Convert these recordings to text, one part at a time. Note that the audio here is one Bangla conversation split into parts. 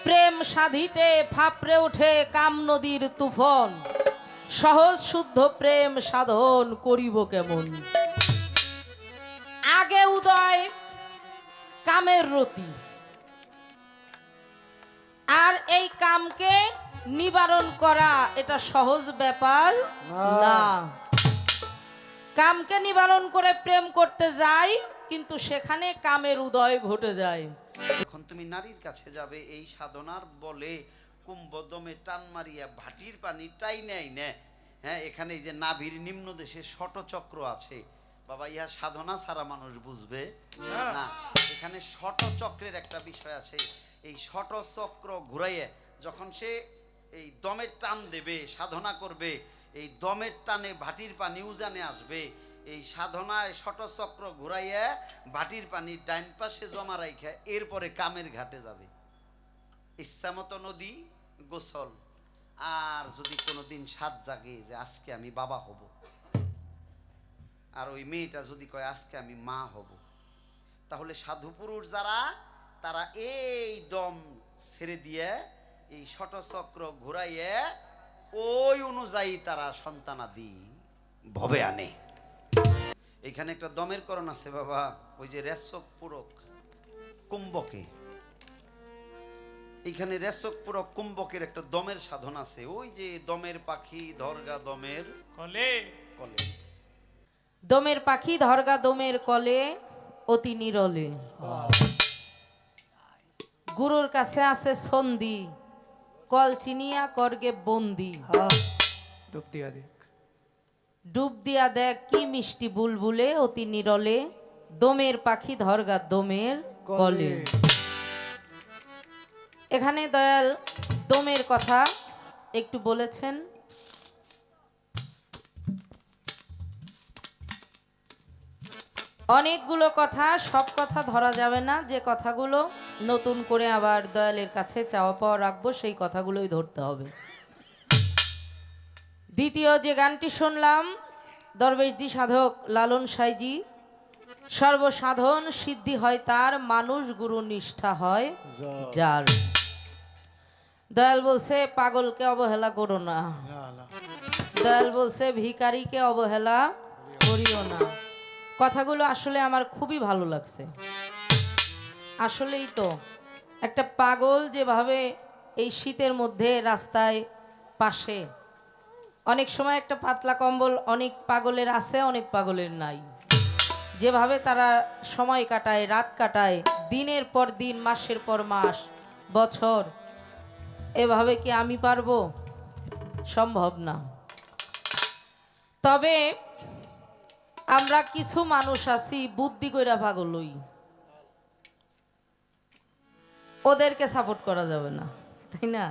প্রেম সাধিতে ফাপড়ে ওঠে কাম নদীর তুফন, সহজ শুদ্ধ প্রেম সাধন করিব কেমন। আগে উদয় কামের রতি, আর এই কামকে নিবারণ করা এটা সহজ ব্যাপার না। কামকে নিবারণ করে প্রেম করতে যাই, কিন্তু সেখানে কামের উদয় ঘটে যায়। এখন তুমি নারীর কাছে যাবে, এই সাধনার বলে কুম্ভদমে টান মারিয়া ভাটির পানি টাই নেয় না। হ্যাঁ, এখানে এই যে নাভির নিম্ন দেশে ষটচক্র আছে বাবা, ইহা সাধনা ছাড়া মানুষ বুঝবে না। এখানে ষটচক্রের একটা বিষয় আছে। এই ষটচক্র ঘুরাইয়ে যখন সে এই দমের টান দেবে, সাধনা করবে, এই দমের টানে ভাটির পানি উজানে আসবে। এই সাধনায় ষটচক্র ঘুরাইয়া ভাটির পানি ডাইন পাশে জমা রাইখা এরপরে কামের ঘাটে যাবে। ইচ্ছামতো নদী গোসল। আর যদি কোনোদিন সাত জাগে যে আজকে আমি বাবা হব, আর ওই মেয়েটা যদি কয় আজকে আমি মা হব, তাহলে সাধু পুরুষ যারা তারা এই দম ছেড়ে দিয়ে এই ষটচক্র ঘুরাইয়ে ওই অনুযায়ী তারা সন্তানাদি ভবে আনে। এখানে একটা দমের করণ আছে বাবা, ওই যে রেশক পুরক কুম্ভকে, এইখানে রেশক পুরক কুম্ভকের একটা দমের সাধন আছে। ওই যে দমের পাখি ধরগা দমের কলে কলে, দমের পাখি ধরগা দমের কলে অতি নিরলে। গুরুর কাছে আছে সন্ধি, কল চিনিয়া করগে বন্দি। ডুব দিয়া দেখ কি মিষ্টি বুলবুলে অতি নিরলে, দমের পাখি ধরগা দমের কলে। এখানে দয়াল দমের কথা একটু বলেছেন। অনেকগুলো কথা, সব কথা ধরা যাবে না। যে কথাগুলো নতুন করে আবার দয়ালের কাছে চাওয়া পাওয়া রাখবো, সেই কথাগুলোই ধরতে হবে। দ্বিতীয় যে গানটি শুনলাম, দরবেশজি সাধক লালন সাইজি, সর্বসাধন সিদ্ধি হয় তার, মানুষ গুরু নিষ্ঠা হয় যার। দয়াল বলছে পাগলকে অবহেলা করো না, দয়াল বলছে ভিখারিকে অবহেলা করিও না। কথাগুলো আসলে আমার খুবই ভালো লাগছে। আসলেই তো একটা পাগল যেভাবে এই শীতের মধ্যে রাস্তায় পাশে, অনেক সময় একটা পাতলা কম্বল অনেক পাগলের আছে, অনেক পাগলের নাই। যেভাবে তারা সময় কাটায়, রাত কাটায়, দিনের পর দিন, মাসের পর মাস, বছর, এভাবে কি আমি পারবো? সম্ভব না। তবে আমরা কিছু মানুষ আছি বুদ্ধি কইরা পাগল হই, ওদেরকে সাপোর্ট করা যাবে না, তাই না?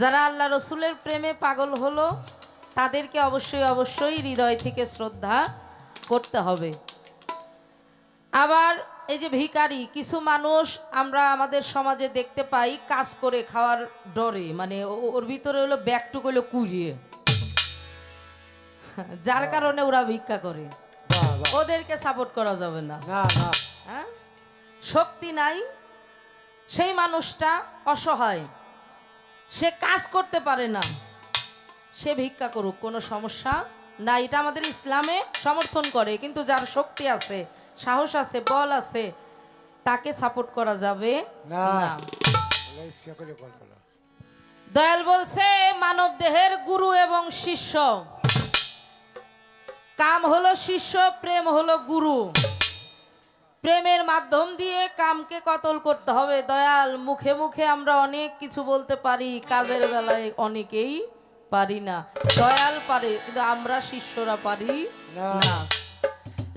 যারা আল্লাহ রসুলের প্রেমে পাগল হলো তাদেরকে অবশ্যই অবশ্যই হৃদয় থেকে শ্রদ্ধা করতে হবে। আবার এই যে ভিখারি, কিছু মানুষ আমরা আমাদের সমাজে দেখতে পাই কাজ করে খাওয়ার ডরে, মানে ওর ভিতরে হলো ব্যাগটুক হলো কুড়িয়ে, যার কারণে ওরা ভিক্ষা করে। ওদেরকে সাপোর্ট করা যাবে না। হ্যাঁ, শক্তি নাই, সেই মানুষটা অসহায়, সে কাজ করতে পারে না, সে ভিক্ষা করুক, কোনো সমস্যা না। এটা আমাদের ইসলামে সমর্থন করে। কিন্তু যার শক্তি আছে, সাহস আছে, বল আছে, তাকে সাপোর্ট করা যাবে না। দয়াল বলছে মানব দেহের গুরু এবং শিষ্য, কাম হলো শিষ্য, প্রেম হলো গুরু। প্রেমের মাধ্যম দিয়ে কামকে কতল করতে হবে। দয়াল মুখে মুখে আমরা অনেক কিছু বলতে পারি, কাজের বেলায় অনেকেই পারি না। দয়াল পারে, কিন্তু আমরা শিষ্যরা পারি না।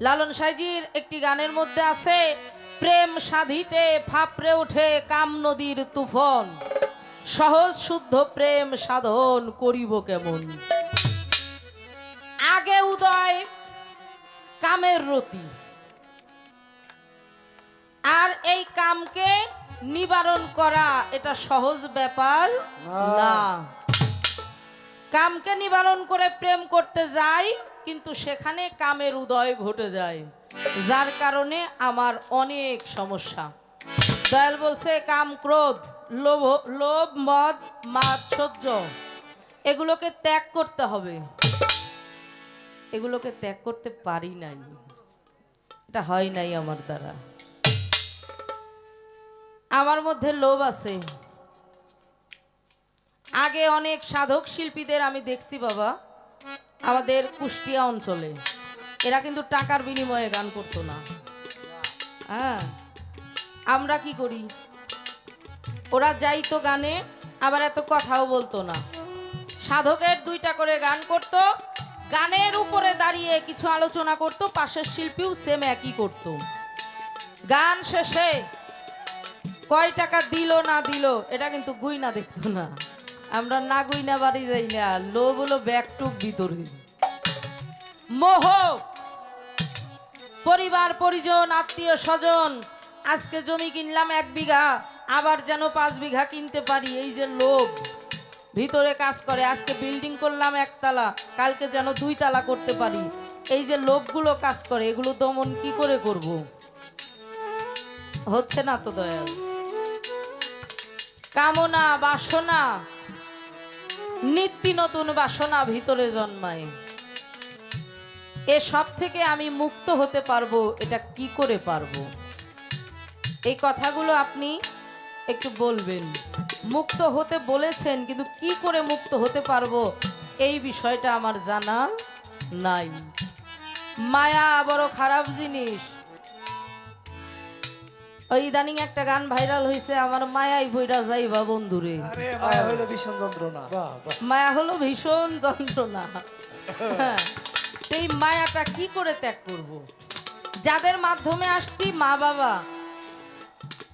লালন সাইজির একটি গানের মধ্যে আছে, প্রেম সাধিতে ফাপড়ে ওঠে কাম নদীর তুফন, সহজ শুদ্ধ প্রেম সাধন করিব কেমন। আগে উদয় কামের রতি, আর এই কামকে নিবারণ করা এটা সহজ ব্যাপার না। কামকে নিবারণ করে প্রেম করতে যাই, কিন্তু সেখানে কামের উদয় ঘটে যায়, যার কারণে আমার অনেক সমস্যা। দয়াল বলছে কাম ক্রোধ লোভ, লোভ, মদ, মাৎসর্য এগুলোকে ত্যাগ করতে হবে। এগুলোকে ত্যাগ করতে পারি নাই, এটা হয় নাই আমার দ্বারা। আমার মধ্যে লোভ আছে। আগে অনেক সাধক শিল্পীদের আমি দেখছি বাবা, আমাদের কুষ্টিয়া অঞ্চলে, এরা কিন্তু টাকার বিনিময়ে গান করতো না। হ্যাঁ, আমরা কি করি, ওরা যাইতো গানে, আবার এত কথাও বলতো না। সাধকের 2টা করে গান করত, গানের উপরে দাঁড়িয়ে কিছু আলোচনা করত, পাশের শিল্পীও সেম একই করত। গান শেষে কয় টাকা দিল না দিল এটা কিন্তু গুইনা দেখতো না। আমরা না গুইনা বাড়ি যাই না, লোভ হলো ব্যাগটুক ভিতরে। মোহ, পরিবার পরিজন আত্মীয় স্বজন, আজকে জমি কিনলাম 1 বিঘা, আবার যেন 5 বিঘা কিনতে পারি, এই যে লোভ ভিতরে কাজ করে। আজকে বিল্ডিং করলাম 1 তালা, কালকে যেন 2 তালা করতে পারি, এই যে লোভগুলো কাজ করে, এগুলো দমন কি করে করব? হচ্ছে না তো দয়াল। কামনা বাসনা, নিত্য নতুন বাসনা ভিতরে জন্মায়। এসব থেকে আমি মুক্ত হতে পারবো, এটা কি করে পারবো? এই কথাগুলো আপনি একটু বলবেন। মুক্ত হতে বলেছেন, কিন্তু কি করে মুক্ত হতে পারবো এই বিষয়টা আমার জানা নাই। মায়া বড় খারাপ জিনিস। ওই ইদানিং একটা গান ভাইরাল হয়েছে, আমার মায়াই বইরা যাইবা বন্ধুরে। মায়া হলো ভীষণ যন্ত্রণা। মায়া হলো ভীষণ যন্ত্রণা। হ্যাঁ, এই মায়াটা কি করে ত্যাগ করব? যাদের মাধ্যমে আসছি মা বাবা,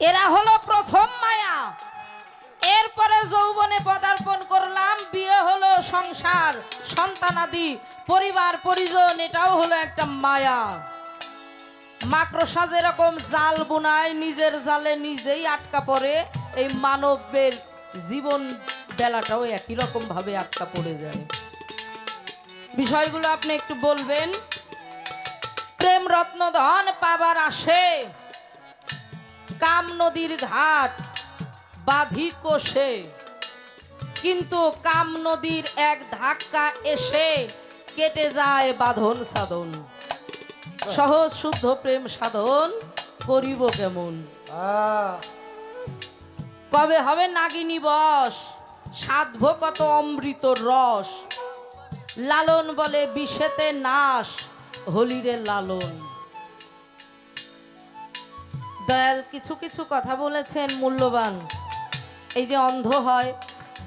এরা হলো প্রথম মায়া। এরপরে যৌবনে পদার্পণ করলাম, বিয়ে হলো, সংসার, সন্তানাদি, পরিবার পরিজন, এটাও হলো একটা মায়া। মাকড়সা যেরকম জাল বুনায়, নিজের জালে নিজেই আটকা পড়ে, এই মানবের জীবন বেলাটাও একই রকম ভাবে আটকা পড়ে যায়। বিষয়গুলো আপনি একটু বলবেন। প্রেম রত্ন ধন পাবার আসে, কাম নদীর ঘাট বাঁধি কোষে, কিন্তু কাম নদীর এক ধাক্কা এসে কেটে যায় বাঁধন সাধন। সহজ শুদ্ধ প্রেম সাধন করিব কেমন? কবে হবে নাগিনী বশ, সাধব কত অমৃত রস, লালন বলে বিষেতে নাশ, হলিরে লালন। দয়াল কিছু কিছু কথা বলেছেন মূল্যবান। এই যে অন্ধ হয়,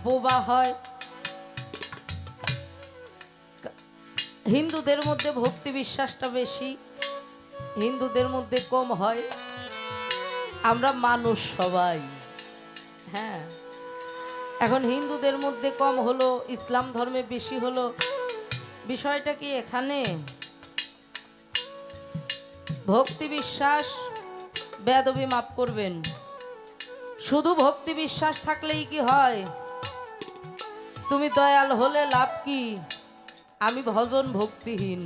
বোবা হয়, হিন্দুদের মধ্যে ভক্তি বিশ্বাসটা বেশি, হিন্দুদের মধ্যে কম হয়। আমরা মানুষ সবাই। হ্যাঁ, এখন হিন্দুদের মধ্যে কম হলো, ইসলাম ধর্মে বেশি হলো, বিষয়টা কি এখানে? ভক্তি বিশ্বাস, বেয়াদবি মাফ করবেন, শুধু ভক্তি বিশ্বাস থাকলেই কি হয়? তুমি দয়াল হলে লাভ কি? আমি ভজন ভক্তিহীন।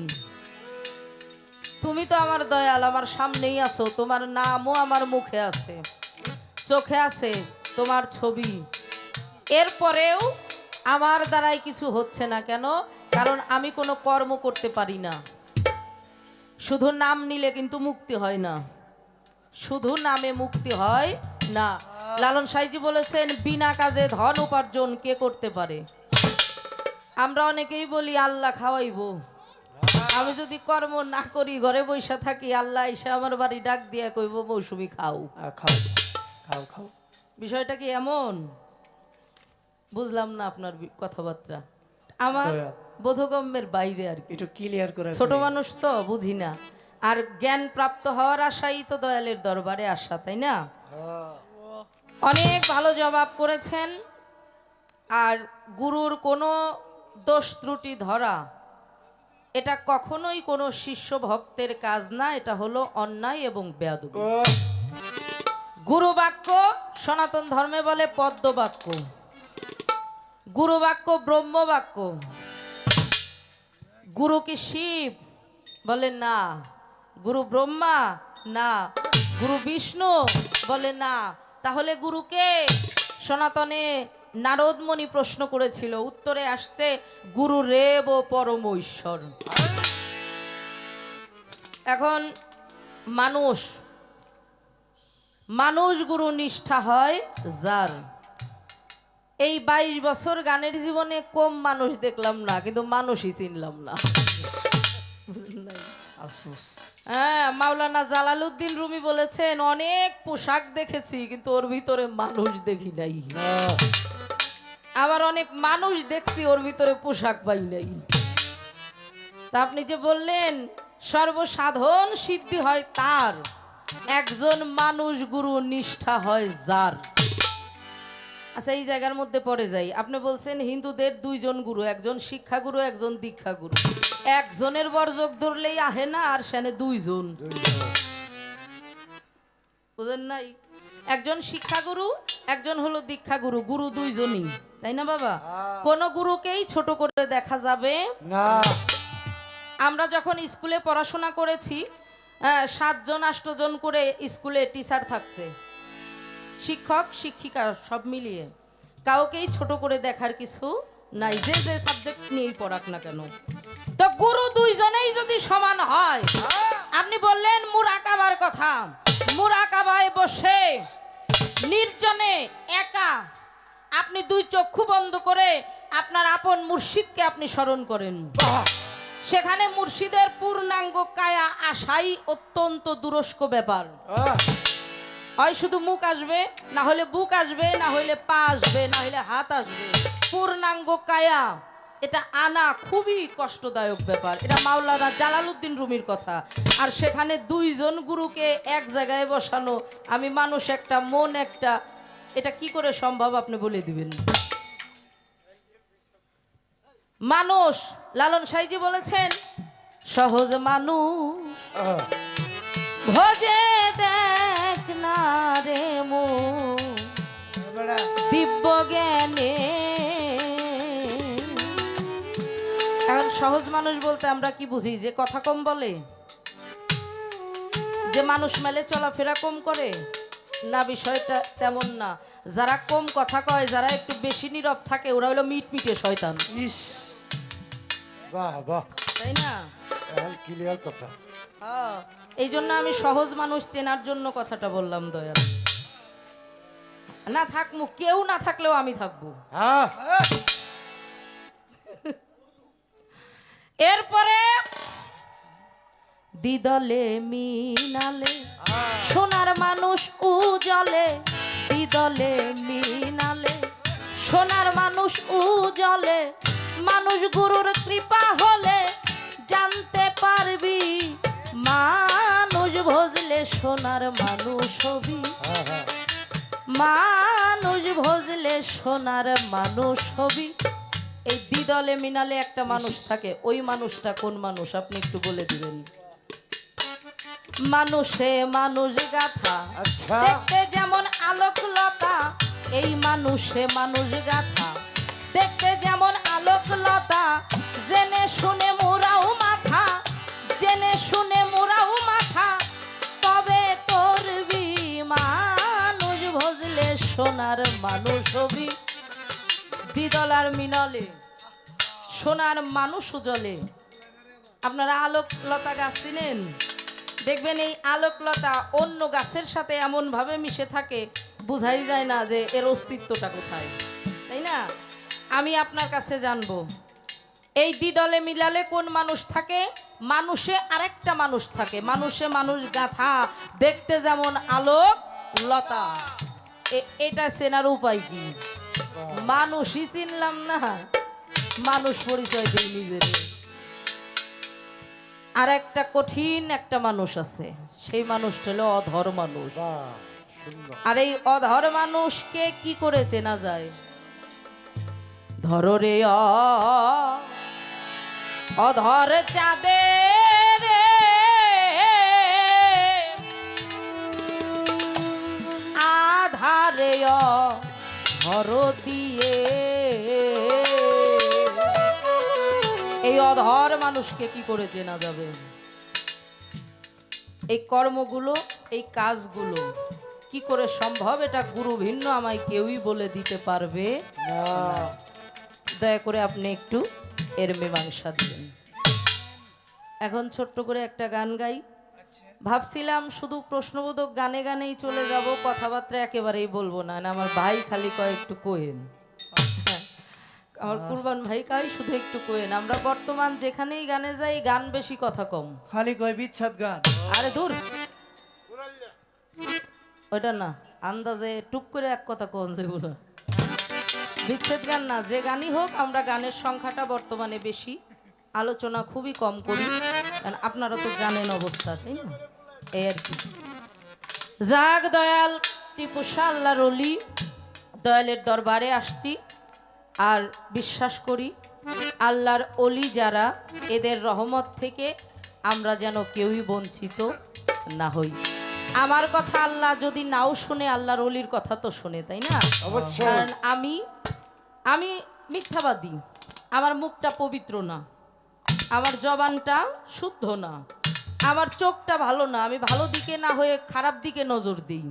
তুমি তো আমার দয়াল, আমার সামনেই আছো, তোমার নামও আমার মুখে আছে, চোখে আছে তোমার ছবি, এরপরেও আমার দ্বারাই কিছু হচ্ছে না কেন? কারণ আমি কোনো কর্ম করতে পারি না। শুধু নাম নিলে কিন্তু মুক্তি হয় না, শুধু নামে মুক্তি হয় না। লালন সাইজি বলেছেন, বিনা কাজে ধন উপার্জন কে করতে পারে? আমরা অনেকেই বলি আল্লাহ খাওয়াইবো। আমি যদি কর্ম না করি, ঘরে বসে থাকি, আল্লাহ এসে আমার বাড়ি ডাক দিয়ে কইব মৌসুমি খাও। খাও খাও খাও। বিষয়টা কি এমন? বুঝলাম না আপনার কথাবার্তা, আমার বোধগম্যের বাইরে আর কি। একটু ক্লিয়ার করে, ছোট মানুষ তো বুঝি না, আর জ্ঞান প্রাপ্ত হওয়ার আশাই তো দয়ালের দরবারে আসা, তাই না? অনেক ভালো জবাব করেছেন। আর গুরুর কোনো দোষ ত্রুটি ধরা, এটা কখনোই কোনো শিষ্য ভক্তের কাজ না, এটা হলো অন্যায় এবং বেয়াদবি। গুরু বাক্য সনাতন ধর্মে বলে পদ্ম বাক্য, গুরু বাক্য ব্রহ্ম বাক্য। গুরু কি শিব? বলে না। গুরু ব্রহ্মা? না। গুরু বিষ্ণু? বলে না। তাহলে গুরু কে? সনাতনে নারদমণি প্রশ্ন করেছিল, উত্তরে আসছে গুরু রেব পরম ঈশ্বর। এখন মানুষ গুরু নিষ্ঠা হয় যার। এই 22 বছর গানের জীবনে কম মানুষ দেখলাম না, কিন্তু মানুষই চিনলাম না। আফসোস। হ্যাঁ, মাওলানা জালালউদ্দিন রুমি বলেছেন, অনেক পোশাক দেখেছি কিন্তু ওর ভিতরে মানুষ দেখি নাই। আবার অনেক মানুষ দেখছি ওর ভিতরে পোশাক পাই নাই। তা আপনি যে বললেন সর্বসাধন সিদ্ধি হয় তার, একজন মানুষ গুরু নিষ্ঠা হয় যার। আচ্ছা, এই জায়গার মধ্যে পড়ে যাই। আপনি বলছেন হিন্দুদের 2 জন গুরু, একজন শিক্ষাগুরু একজন দীক্ষাগুরু। একজনের বর্জক ধরলেই আহে না, আর সেনে 2 জন, বুঝেন নাই? একজন শিক্ষাগুরু, একজন হলো দীক্ষাগুরু। গুরু 2 জনই, তাই না বাবা? কোন গুরুকেই ছোট করে দেখা যাবে না। আমরা যখন স্কুলে পড়াশোনা করেছি, 7 জন 8 জন করে স্কুলে টিচার থাকছে, শিক্ষক শিক্ষিকা সব মিলিয়ে। কাউকেই ছোট করে দেখার কিছু নাই, যে যে সাবজেক্ট নিয়েই পড়াক না কেন। তো গুরু 2 জনেই যদি সমান হয়, আপনি বললেন মুরাকাবার কথা, মুরাকাবায় বসে নির্জনে একা আপনি 2 চক্ষু বন্ধ করে আপনার আপন মুর্শিদকে আপনি স্মরণ করেন। সেখানে মুর্শিদের পূর্ণাঙ্গ কায়া আসাই অত্যন্ত দুরস্ক ব্যাপার। হয় শুধু মুখ আসবে, না হলে বুক আসবে, না হলে পা আসবে, না হলে হাত আসবে। পূর্ণাঙ্গ কায়া এটা আনা খুবই কষ্টদায়ক ব্যাপার। এটা মাওলানা জালালউদ্দিন রুমির কথা। আর সেখানে 2 জন গুরুকে এক জায়গায় বসানো, আমি মানুষ একটা মন একটা, এটা কি করে সম্ভব আপনি বলে দিবেন? মানুষ, লালন সাইজি বলেছেন, সহজ মানুষ ভজে দেখ না রে মন দিব্য জ্ঞানে। এখন সহজ মানুষ বলতে আমরা কি বুঝি? যে কথা কম বলে, যে মানুষ মেলে চলাফেরা কম করে? না, বিষয়টা তেমন না। যারা কম কথা কয়, যারা একটু বেশি নীরব থাকে, ওরা হলো মিটমিটে শয়তান। ইস, বাহ বাহ, তাই না? ক্লিয়ার কথা। এই জন্য আমি সহজ মানুষ চেনার জন্য কথাটা বললাম। দয়া না থাকমু, কেউ না থাকলেও আমি থাকবো। এরপরে দিদলে মিনালে সোনার মানুষ উজলে, দিদলে মিনালে সোনার মানুষ উজলে, মানুষ গুরুর কৃপা হলে জানতে পারবি, মানুষ ভজলে সোনার মানুষ হবি, মানুষ ভজলে সোনার মানুষ হবি। এই দ্বিদলে মিনালে একটা মানুষ থাকে, ওই মানুষটা কোন মানুষ আপনি একটু বলে দিবেন? মানুষে মানুষ গাথা, দেখতে যেমন আলোকলতা, এই মানুষে মানুষ গাথা, দেখতে যেমন আলোকলতা, জেনে শুনে মোরাও মাথা, জেনে শুনে মোরাও মাথা, তবে করবি মানুষ ভজলে সোনার মানুষ হবি। দ্বিদল আর মিনলে সোনার মানুষ উজলে। আপনারা আলোকলতা গাছ চিনেন? দেখবেন এই আলোকলতা অন্য গাছের সাথে এমন ভাবে মিশে থাকে, বোঝাই যায় না যে এর অস্তিত্বটা কোথায়, তাই না? আমি আপনার কাছে জানবো, এই দ্বিদলে মিলালে কোন মানুষ থাকে? মানুষে আরেকটা মানুষ থাকে, মানুষে মানুষ গাথা, দেখতে যেমন আলোক লতা। এটা চেনার উপায় কি? মানুষই চিনলাম না, মানুষ পরিচয় দেই নিজের। আর একটা কঠিন একটা মানুষ আছে, সেই মানুষটা হলো অধর মানুষ। আর এই অধর মানুষকে কি করে চেনা যায়? ধরো রে অধর চাঁদে রে, আধারে ধর দিয়ে, এই অধর মানুষকে কি করে চেনা যাবে? এই কর্মগুলো, এই কাজগুলো কি করে সম্ভব, এটা গুরু ভিন্ন আমায় কেউই বলে দিতে পারবে না দয়া করে আপনি একটু এর মীমাংসা দিন। এখন ছোট্ট করে একটা গান গাই। ভাবছিলাম শুধু প্রশ্নবোধক গানে গানেই চলে যাব, কথাবার্তা একেবারেই বলবো না, না আমার ভাই খালি কয় একটু কোয়েন, আমার কুরবান ভাই কয় শুধু একটু কোয়েন। আমরা বর্তমান যেখানেই গানে যাই গান বেশি কথা কম। খালি কয় বিচ্ছাদ গান। আরে দূর, ওইটা না, আন্দাজে টুক করে এক কথা কোন যেগুলো বিচ্ছেদ গান না, যে গানই হোক আমরা গানের সংখ্যাটা বর্তমানে বেশি, আলোচনা খুবই কম করি, কারণ আপনারা তো জানেন অবস্থা, তাই না? এই আর কি। যাক দয়াল টিপু শাহ আল্লাহর অলি, দয়ালের দরবারে আসছি আর বিশ্বাস করি আল্লাহর অলি যারা, এদের রহমত থেকে আমরা যেন কেউই বঞ্চিত না হই। আমার কথা আল্লাহ যদি নাও শুনে, আল্লাহর অলির কথা তো শুনে, তাই না? অবশ্যই। কারণ আমি মিথ্যাবাদী, আমার মুখটা পবিত্র না, আমার জবানটা শুদ্ধ না, আমার চোখটা ভালো না, আমি ভালো দিকে না হয়ে খারাপ দিকে নজর দিই,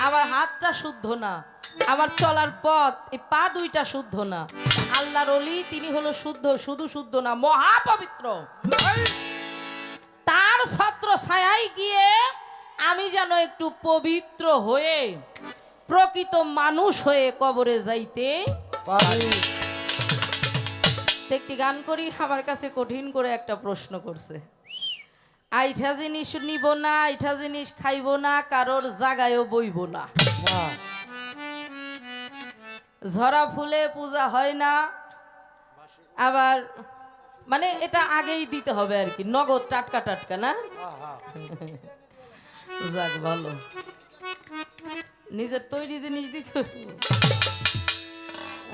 আমার হাতটা শুদ্ধ না, আমার চলার পথ এই পা দুইটা শুদ্ধ না। আল্লাহর অলি তিনি হলো শুদ্ধ, শুধু শুদ্ধ না, মহাপবিত্র। তার ছত্র ছায়ায় গিয়ে আমি যেন একটু পবিত্র হয়ে প্রকৃত মানুষ হয়ে কবরে যাইতে পারি। তো একটি গান করি। আমার কাছে কঠিন করে একটা প্রশ্ন করছে, আইঠা জিনিস নিব না, আইঠা জিনিস খাইব না, কারোর জাগায়ও বইব না, না ঝরা ফুলে পূজা হয় না, আবার মানে এটা আগেই দিতে হবে আর কি, নগদ টাটকা টাটকা না। আহা, যাক ভালো, নিজের তৈরি জিনিস দিত।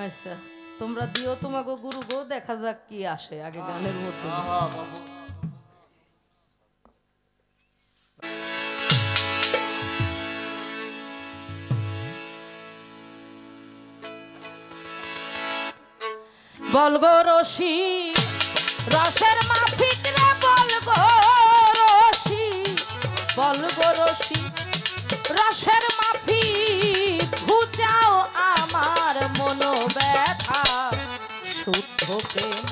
আচ্ছা তোমরা দিও তোমাকে গুরু গো, দেখা যাক কি আসে আগে গানের মধ্যে। বলগো রশি রসের মাফিক রে, বলগো রশি, বলগো রশি রসের মাফিক, ঘুচাও আমার মনো ব্যথা, শুদ্ধ প্রেম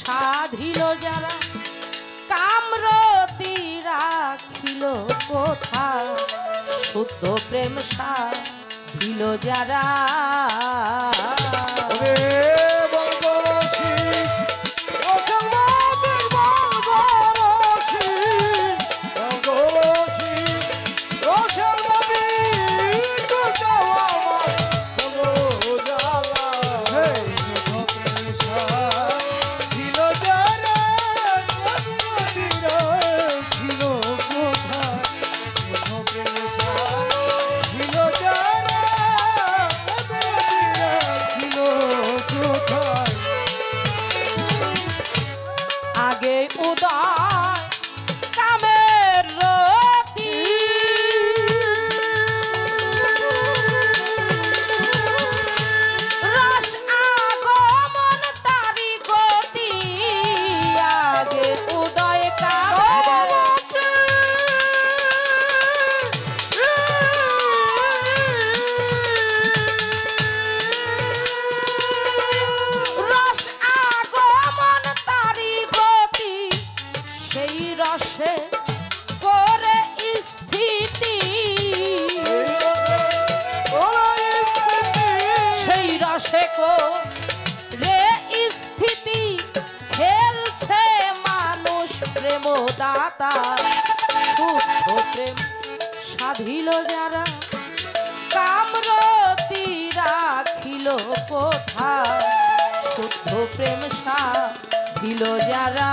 সাধিল যারা, কামরতি রাখিল কোথা, শুদ্ধ প্রেম সাধিল যারা। ওরে বলগরছি, ওছল মাদের বলগরছি, বলগরছি, রসের মাবি, টুটাও আমার বলো জ্বালা। ছিল যারা, কবিরতি রাখিল কোথায়, ছিল যারা, কবিরতি রাখিল কোথায়। আগে উদয় কামের রতি, রস আগমন তারি গতি, আগে উদয় কামের রস আগমন তারি গতি, সেই রসে করে স্থিতি, সেই রসে করে স্থিতি, খেলছে মানুষ প্রেম দাতা, শুদ্ধ প্রেম সাধিল যারা, কামরতি রাখিল কোথা, শুদ্ধ প্রেম সাধিল যারা।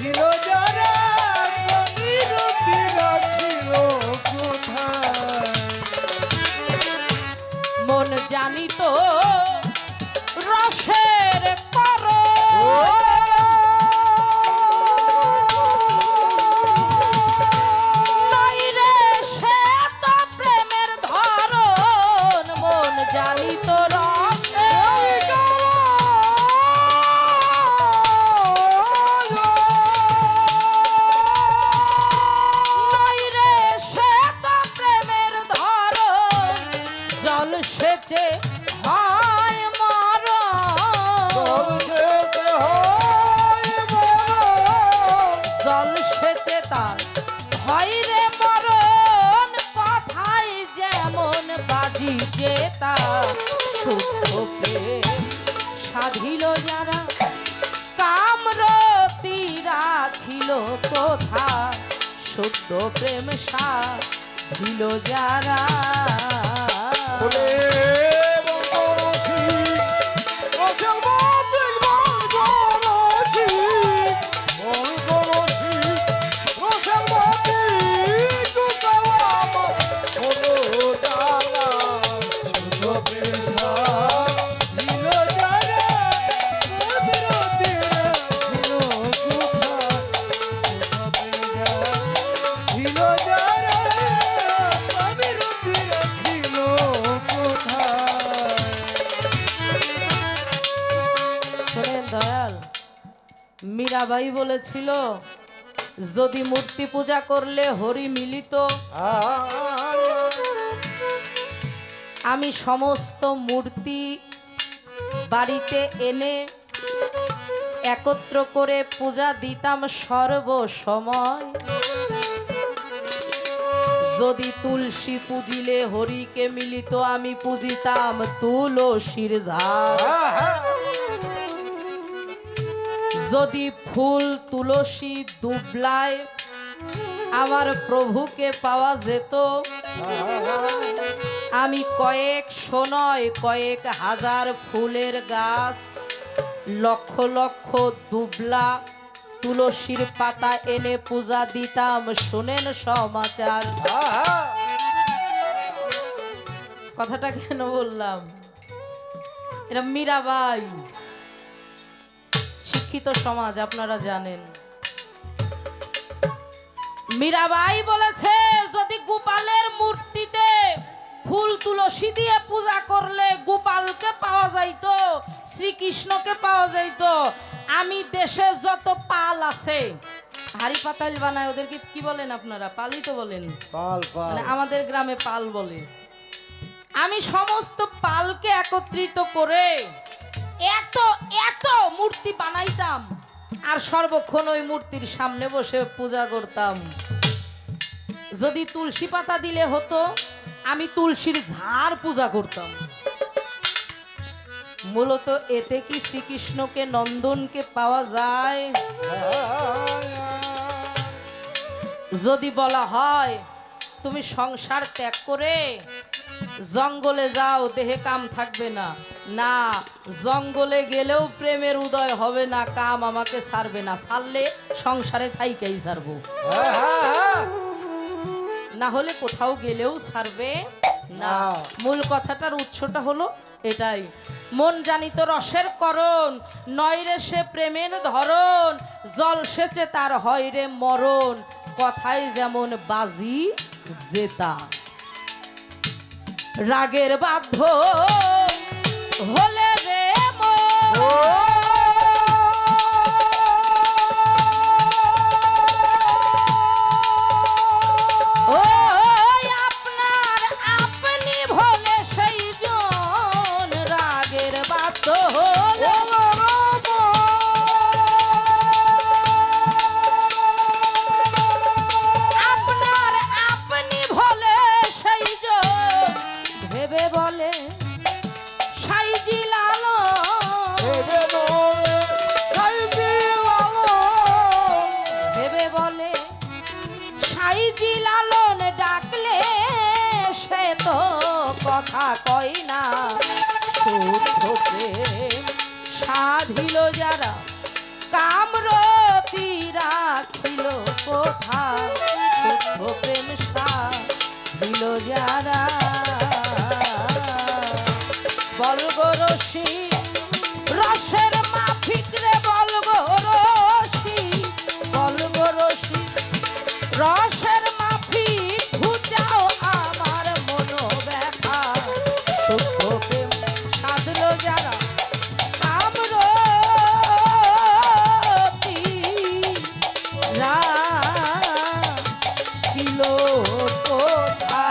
ছিল যারা, কবির কোথা শুদ্ধ প্রেম সাধিল যারা বলে বঙ্গরসি রসের বাতিল বঙ্গরসি বঙ্গরসি রসের বাতিল গুকাওয়া হলো জালা শুদ্ধ পেশা দিল যারা বিরোধীরা ছিল কোথায় শুদ্ধ পেশা দিল যারা বিরোধীরা ছিল কোথায় শোনেন দয়াল, মীরাবাই বলেছিল যদি মূর্তি পূজা করলে হরি মিলিত, আমি সমস্ত মূর্তি বাড়িতে এনে একত্র করে পূজা দিতাম সর্বসময়। যদি তুলসী পুজিলে হরিকে মিলিত, আমি পূজিতাম তুলসীর ঝাড়। যদি ফুল তুলসী দুবলায় আমার প্রভুকে পাওয়া যেত, আমি কয়েকশো নয় কয়েক হাজার ফুলের গাছ, লক্ষ লক্ষ দুবলা তুলসীর পাতা এনে পূজা দিতাম। শোনেন সমাচার, কথাটা কেন বললাম, এটা মীরাবাই, শিক্ষিত সমাজ আপনারা জানেন। মীরাবাই বলেছে যদি গোপালের মূর্তিতে ফুল তুলসী দিয়ে পূজা করলে গোপালকে পাওয়া যাইতো, শ্রীকৃষ্ণকে পাওয়া যাইতো, আমি দেশে যত পাল আছে, হাড়ি পাতাল বানায় ওদেরকে কি বলেন আপনারা? পালই তো বলেন, পাল পাল মানে আমাদের গ্রামে পাল বলে। আমি সমস্ত পালকে একত্রিত করে এত এত মূর্তি বানাইতাম আর সর্বক্ষণ ওই মূর্তির সামনে বসে পূজা করতাম। যদি তুলসী পাতা দিলে হতো, আমি তুলসীর ঝাড় পূজা করতাম। মূলত এতে কি শ্রীকৃষ্ণকে নন্দনকে পাওয়া যায়? যদি বলা হয় তুমি সংসার ত্যাগ করে জঙ্গলে যাও, দেহে কাম থাকবে না, না, জঙ্গলে গেলেও প্রেমের উদয় হবে না, কাম আমাকে ছাড়বে না, ছাড়লে সংসারে থাইকাই ছাড়বো, না হলে কোথাও গেলেও ছাড়বে না। মূল কথাটার উৎসটা হলো এটাই, মন জানিত রসের করণ, নয় রে সে প্রেমের ধরন, জল সেচে তার হয় রে মরণ, কথায় যেমন বাজি জেতা। রাগের বাধ্য হলে রে আপনার আপনি ভোলে সেই জন, রাগের বাধ্য হলে আপনার আপনি ভোলে সেই জন, ভেবে বলে সাইজি লালন, ভেবে বলে সাইজি লালন, ডাকলে সে তো কথা কয় না, শুদ্ধ প্রেম সাধিল যারা, কামরতি রাখিল কোথা, শুদ্ধ প্রেম সাধিল যারা। বলগো রসি রসের মাফিক রে, বলগো রসি, বলগো রসি রসের মাফিক, ঘুচাও আমার মনো ব্যথা, শুদ্ধ প্রেম সাধল যারা, কামরতি রাখিল কোথা।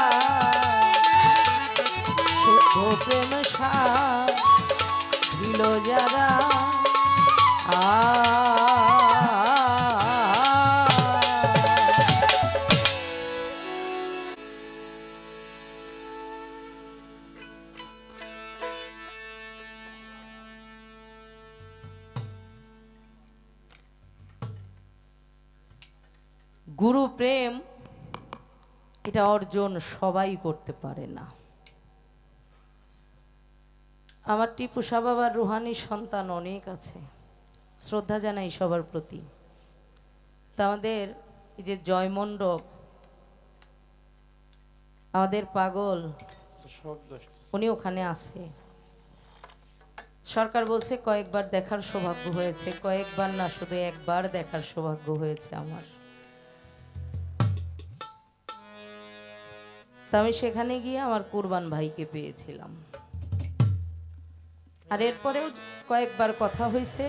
গুরু প্রেম এটা অর্জন সবাই করতে পারে না। আমার টিপু সাহ বাবার রুহানি সন্তান অনেক আছে, শ্রদ্ধা জানাই সবার প্রতি। তা আমাদের এই যে জয়মণ্ডপ, আমাদের পাগল উনি ওখানে আছে। সরকার বলছে কয়েকবার দেখার সৌভাগ্য হয়েছে, কয়েকবার না শুধু একবার দেখার সৌভাগ্য হয়েছে আমার। তা আমি সেখানে গিয়ে আমার কুরবান ভাইকে পেয়েছিলাম। আর এরপরেও কয়েকবার কথা হয়েছে,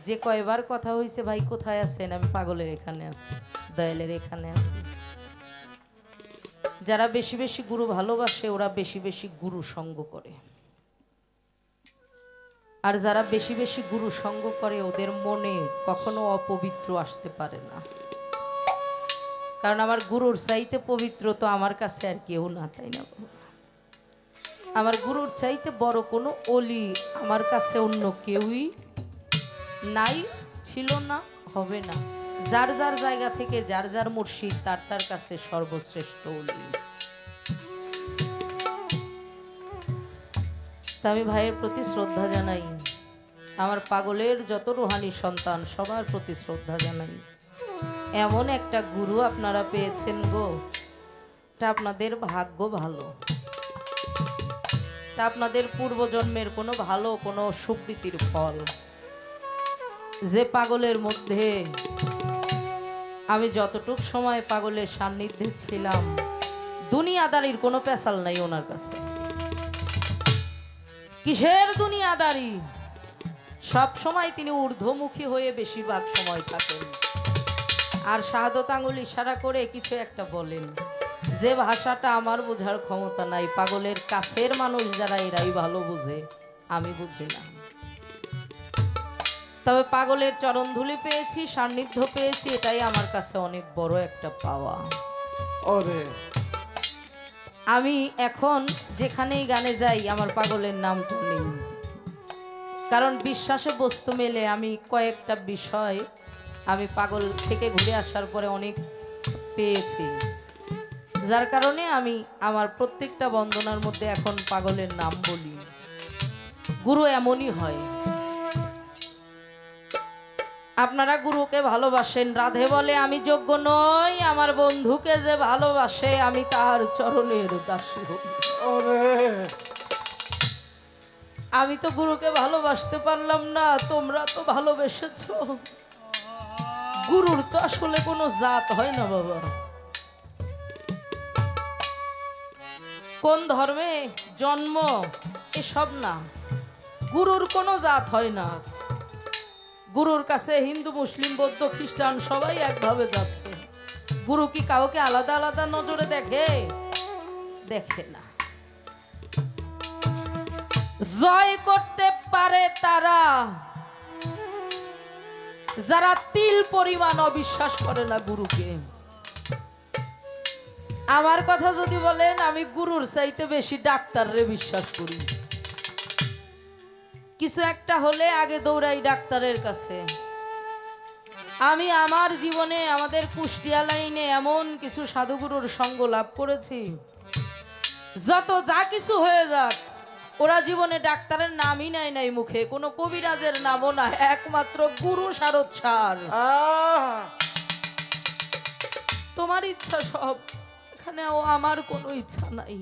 যে কয়বার কথা হয়েছে ভাই কোথায় আছেন, আমি পাগলের এখানে আছি, দয়ালের এখানে আছি। যারা বেশি বেশি গুরু ভালোবাসে ওরা বেশি বেশি গুরু সঙ্গ করে, আর যারা বেশি বেশি গুরু সঙ্গ করে ওদের মনে কখনো অপবিত্র আসতে পারে না। কারণ আমার গুরুর চাইতে পবিত্র তো আমার কাছে আর কেউ না, তাই না? আমার গুরুর চাইতে বড় কোনো অলি আমার কাছে অন্য কেউই নাই, ছিল না, হবে না। যার যার জায়গা থেকে যার যার মুর্শিদ তার তার কাছে সর্বশ্রেষ্ঠ অলি। তা আমি ভাইয়ের প্রতি শ্রদ্ধা জানাই, আমার পাগলের যত রুহানি সন্তান সবার প্রতি শ্রদ্ধা জানাই। এমন একটা গুরু আপনারা পেয়েছেন গো, এটা আপনাদের ভাগ্য ভালো, এটা আপনাদের পূর্বজন্মের কোনো ভালো কোনো সুকৃতির ফল। যে পাগলের মধ্যে আমি যতটুক সময় পাগলের সান্নিধ্যে ছিলাম, দুনিয়াদারির কোনো পেশাল নাই ওনার কাছে। কিসের দুনিয়াদারি? সব সময় তিনি ঊর্ধ্বমুখী হয়ে বেশিরভাগ সময় থাকেন, আর শাহাদত আঙুল ইশারা করে কিছু একটা বলেন, যে ভাষাটা আমার বোঝার ক্ষমতা নাই। পাগলের কাছের মানুষ যারা এরাই ভালো বুঝে, আমি বুঝি না। তবে পাগলের চরণধুলি পেয়েছি, সান্নিধ্য পেয়েছি, এটাই আমার কাছে অনেক বড় একটা পাওয়া। ওরে আমি এখন যেখানেই গানে যাই আমার পাগলের নামটা নেই, কারণ বিশ্বাসে বস্তু মেলে। আমি কয়েকটা বিষয় আমি পাগল থেকে ঘুরে আসার পরে অনেক পেয়েছি, যার কারণে আমি আমার প্রত্যেকটা বন্দনার মধ্যে এখন পাগলের নাম বলি। গুরু এমনই হয়, আপনারা গুরুকে ভালোবাসেন। রাধে বলে আমি যোগ্য নই, আমার বন্ধুকে যে ভালোবাসে আমি তার চরণের দাসী হই। ওরে আমি তো গুরুকে ভালোবাসতে পারলাম না, তোমরা তো ভালোবেসেছ। গুরুর তো আসলে কোনো জাত হয় না বাবা, কোন ধর্মে জন্ম এসব না, গুরুর কোনো জাত হয় না। গুরুর কাছে হিন্দু মুসলিম বৌদ্ধ খ্রিস্টান সবাই একভাবে যাচ্ছে। গুরু কি কাউকে আলাদা আলাদা নজরে দেখে? দেখে না। জয় করতে পারে তারা যারা তিল পরিমাণ অবিশ্বাস করে না গুরুকে। আমার কথা যদি বলেন, আমি গুরুর চাইতে বেশি ডাক্তাররে বিশ্বাস করি। কিছু একটা হলে আগে দৌড়াই ডাক্তারের কাছে। আমি আমার জীবনে আমাদের কুষ্টিয়া লাইনে এমন কিছু সাধুগুরুর সঙ্গ লাভ করেছি, যত যা কিছু হয়ে যাক ওরা জীবনে ডাক্তারের নামই নেয় নাই মুখে, কোনো কবিরাজের নামও না, একমাত্র গুরু শারদ সার। তোমার ইচ্ছা সব, এখানেও আমার কোনো ইচ্ছা নাই।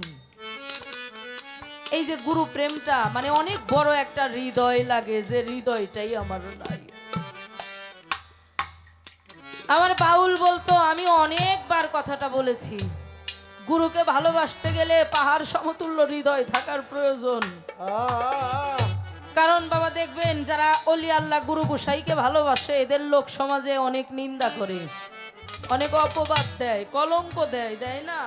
এই যে গুরু প্রেমটা মানে অনেক বড় একটা হৃদয় লাগে, যে হৃদয়টাই আমার নাই। আমার বাউল বলতো, আমি অনেকবার কথাটা বলেছি, গুরুকে ভালোবাসতে গেলে পাহাড় সমতুল্য হৃদয় থাকার প্রয়োজন। কারণ বাবা দেখবেন যারা অলি আল্লাহ গুরু গোসাইকে ভালোবাসে এদের লোক সমাজে অনেক নিন্দা করে, অনেক অপবাদ দেয়, কলঙ্ক দেয়, দেয় না?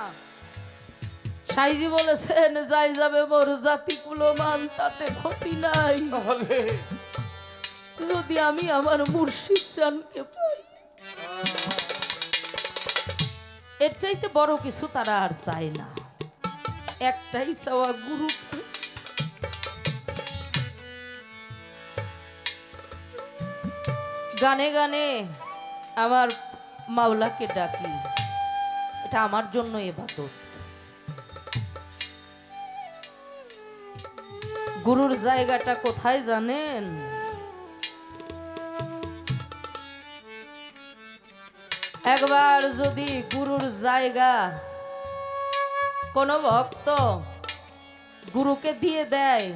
সাইজি বলেছেন, যাই যাবে মোর জাতি কুলমান তাতে ক্ষতি নাই, যদি আমি আমার মুর্শিদ জানকে পাই। এর চাইতে বড় কিছু তারা আর চায় না, একটাই চাওয়া গুরু। গানে গানে আমার মাওলাকে ডাকি, এটা আমার জন্য ইবাদত। গুরুর জায়গাটা কোথায় জানেন? একবার যদি গুরুর জায়গা কোনো ভক্ত গুরুকে দিয়ে দেয়,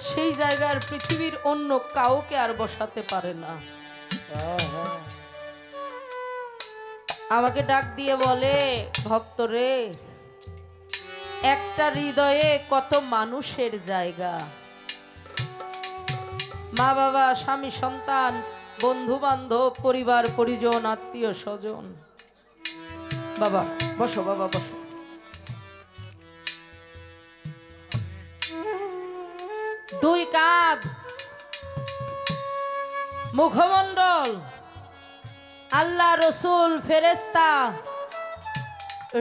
সেই জায়গার পৃথিবীর অন্য কাউকে আর বসাতে পারে না। আমাকে ডাক দিয়ে বলে, ভক্ত রে, একটা হৃদয়ে কত মানুষের জায়গা, মা বাবা, স্বামী সন্তান, বন্ধু বান্ধব, পরিবার পরিজন, আত্মীয় স্বজন। বাবা বসো, বাবা বসো। দুই কাঁধ, মুখমণ্ডল, আল্লাহ, রসুল, ফেরেশতা,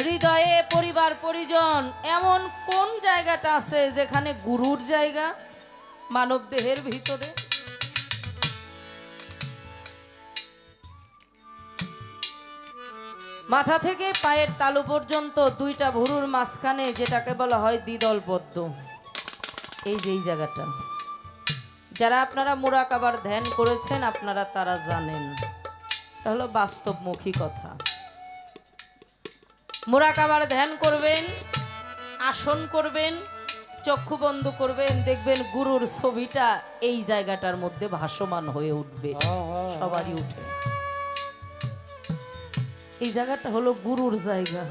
হৃদয়ে পরিবার পরিজন, এমন কোন জায়গাটা আছে যেখানে গুরুর জায়গা? মানব দেহের ভিতরে। মাথা থেকে পায়ের তালু পর্যন্ত দুইটা ভুরুর মাঝখানে যেটাকে বলা হয় দ্বিদল পদ্ম, এই যে এই জায়গাটা, যারা আপনারা মুরাকাবার ধ্যান করেছেন আপনারা তারা জানেন, এটা হলো বাস্তবমুখী কথা। মুরাকাবার ধ্যান করবেন, আসন করবেন, চক্ষু বন্ধ করবেন, দেখবেন গুরুর ছবিটা এই জায়গাটার মধ্যে ভাসমান হয়ে উঠবে, সবারই উঠে। এই জায়গাটা হলো গুরুর জায়গা।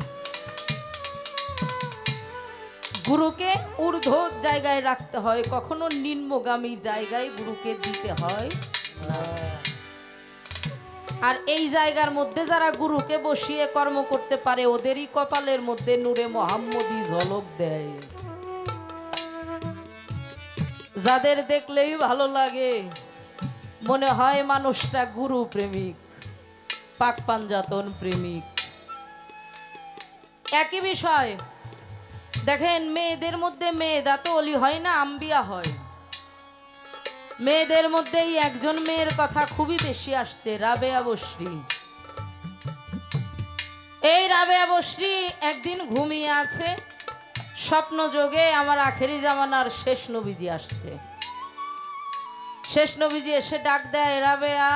গুরুকে ঊর্ধ্ব জায়গায় রাখতে হয়, কখনো নিম্নগামী জায়গায় গুরুকে দিতে হয়। আর এই জায়গার মধ্যে যারা গুরুকে বসিয়ে কর্ম করতে পারে ওদেরই কপালের মধ্যে নূরে মোহাম্মদী ঝলক দেয়। যাদের দেখলেই ভালো লাগে, মনে হয় মানুষটা গুরু প্রেমিক, পাক পাঞ্জাতন প্রেমিক। একই বিষয় দেখেন, মেয়েদের মধ্যে মেয়েদা তো অলি হয় না, আম্বিয়া হয়। মেয়েদের মধ্যেই একজন মেয়ের কথা খুবই বেশি আসছে, রাবেয়া বসরি। এই রাবেয়া বসরি একদিন ঘুমিয়ে আছে, স্বপ্ন যোগে আমার আখেরি জামানার শেষ নবীজি আসছে। শেষ নবীজি এসে ডাক দেয়, রাবেয়া,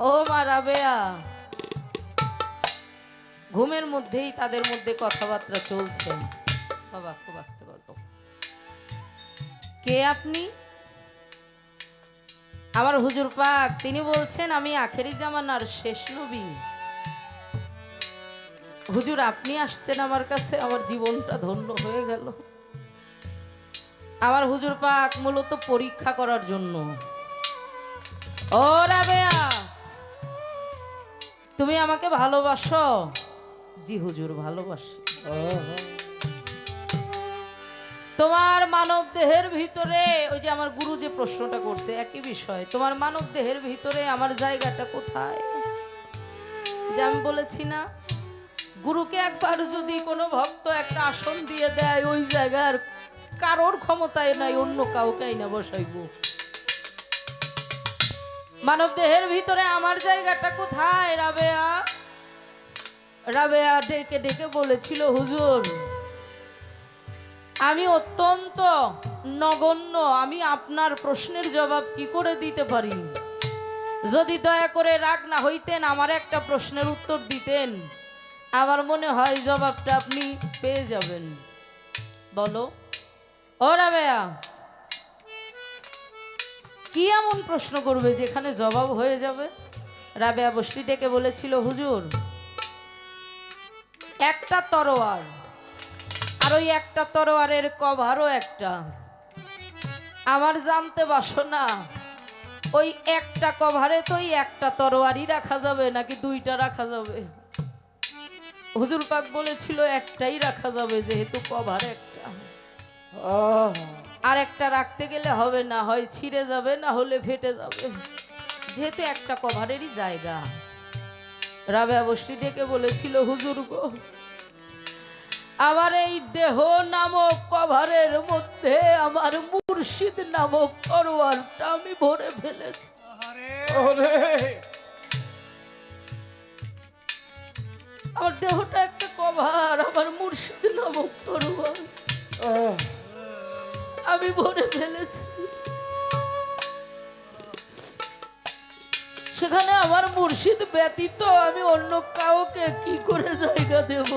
ও মা রাবেয়া। ঘুমের মধ্যেই তাদের মধ্যে কথাবার্তা চলছে। বাবা খুব আসতে বলতো, কে আপনি? আমার হুজুর পাক, তিনি বলছেন আমি আখেরি জামানার শেষ নবী। হুজুর আপনি আসছেন আমার কাছে, আমার জীবনটা ধন্য হয়ে গেল। আমার হুজুর পাক মূলত পরীক্ষা করার জন্য। ও রাবেয়া, তুমি আমাকে ভালোবাসো? জি হুজুর ভালোবাসি। তোমার মানব দেহের ভিতরে, ওই যে আমার গুরু যে প্রশ্নটা করছে একই বিষয়, তোমার মানব দেহের ভিতরে আমার জায়গাটা কোথায়? যে আমি বলেছি না, গুরুকে একবার যদি কোনো ভক্ত একটা আসন দিয়ে দেয়, ওই জায়গার কারোর ক্ষমতায় নাই অন্য কাউকে না বসাইব। মানব দেহের ভিতরে আমার জায়গাটা কোথায়? রাবেয়া, রাবেয়া ডেকে ডেকে বলেছিল, হুজুর আমি অত্যন্ত নগণ্য, আমি আপনার প্রশ্নের জবাব কি করে দিতে পারি? যদি দয়া করে রাগ না হইতেন, আমার একটা প্রশ্নের উত্তর দিতেন, আমার মনে হয় জবাবটা আপনি পেয়ে যাবেন। বলো। ও রাবেয়া, কি এমন প্রশ্ন করবে যেখানে জবাব হয়ে যাবে? রাবেয়া বসরি ডেকে বলেছিল, হুজুর একটা তরোয়ার, আর ওই একটা তরোয়ারের কভারও একটা, আমার জানতে বাসনা ওই একটা কভারে তো ওই একটা তরোয়ারই রাখা যাবে নাকি দুইটা রাখা যাবে? হুজুর পাক বলেছিল একটাই রাখা যাবে, যেহেতু কভার একটা। আর একটা রাখতে গেলে হবে না, হয় ছিঁড়ে যাবে না হলে ফেটে যাবে, যেহেতু একটা কভারেরই জায়গা। রাবেয়া বসরি ডেকে বলেছিল, হুজুর গো, আমার এই দেহ নামক কভারের মধ্যে আমার মুর্শিদ নামক তরোয়ারটা আমি ভরে ফেলেছি। আমার দেহটা একটা কভার, আমার মুর্শিদ নামক তরোয়ার আহ, আমি ভরে ফেলেছি। সেখানে আমার মুর্শিদ ব্যতীত আমি অন্য কাউকে কি করে জায়গা দেব?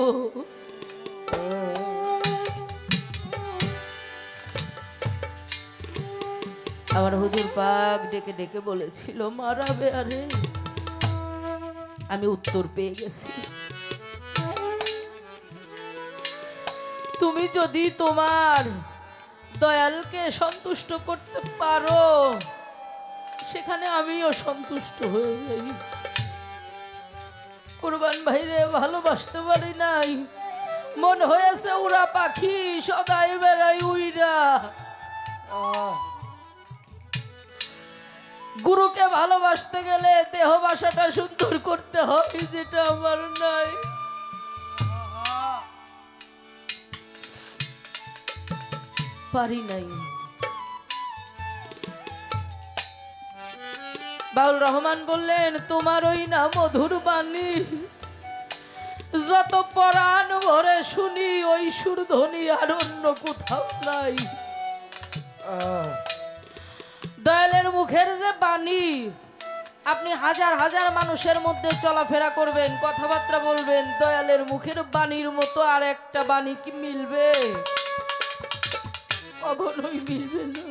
আমার হুজুর পাক ডেকে ডেকে বলেছিল মারাবে, আরে আমি উত্তর পেয়ে গেছি। তুমি যদি তোমার দয়ালকে সন্তুষ্ট করতে পারো, সেখানে আমিও সন্তুষ্ট হয়ে যাই। কুরবান ভাইরে ভালোবাসতে পারি নাই, মন হয়েছে উড়া পাখি, সদাই বেড়াই উইরা। আহ, গুরুকে ভালোবাসতে গেলে দেহ ভাষাটা সুন্দর করতে হবে, যেটা আমার নাই। পারি নাই। বাউল রহমান বললেন, তোমার ওই না মধুর বাণী যত পরাণ ভরে শুনি, ওই সুরধ্বনি আর অন্য কোথাও নাই। আহ, দয়ালের মুখের যে বাণী, আপনি হাজার হাজার মানুষের মধ্যে চলাফেরা করবেন, কথাবার্তা বলবেন, দয়ালের মুখের বাণীর মতো আর একটা বাণী কি মিলবে? কখনোই মিলবে না।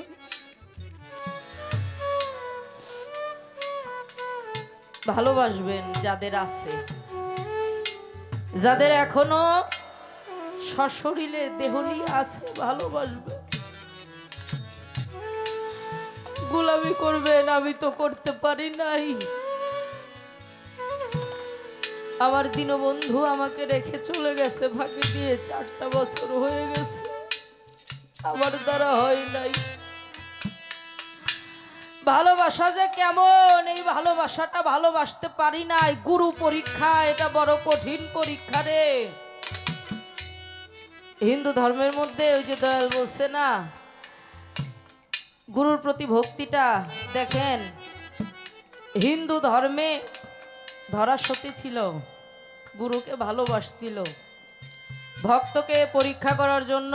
ভালোবাসবেন যাদের আছে, যাদের এখনো সশরীরে দেহলি আছে, ভালোবাসবেন। গোলামি করবেন, আমি তো করতে পারি নাই। আমার দীনবন্ধু আমাকে রেখে চলে গেছে ফাঁকি দিয়ে, 4টা বছর হয়ে গেছে, আমার দ্বারা হয় নাই। ভালোবাসা যে কেমন, এই ভালোবাসাটা ভালোবাসতে পারি নাই। গুরু পরীক্ষা, এটা বড় কঠিন পরীক্ষা রে। হিন্দু ধর্মের মধ্যে ওই যে দয়াল বলছে না, গুরুর প্রতি ভক্তিটা দেখেন। হিন্দু ধর্মে ধরা সতী ছিল, গুরুকে ভালোবাসছিল। ভক্তকে পরীক্ষা করার জন্য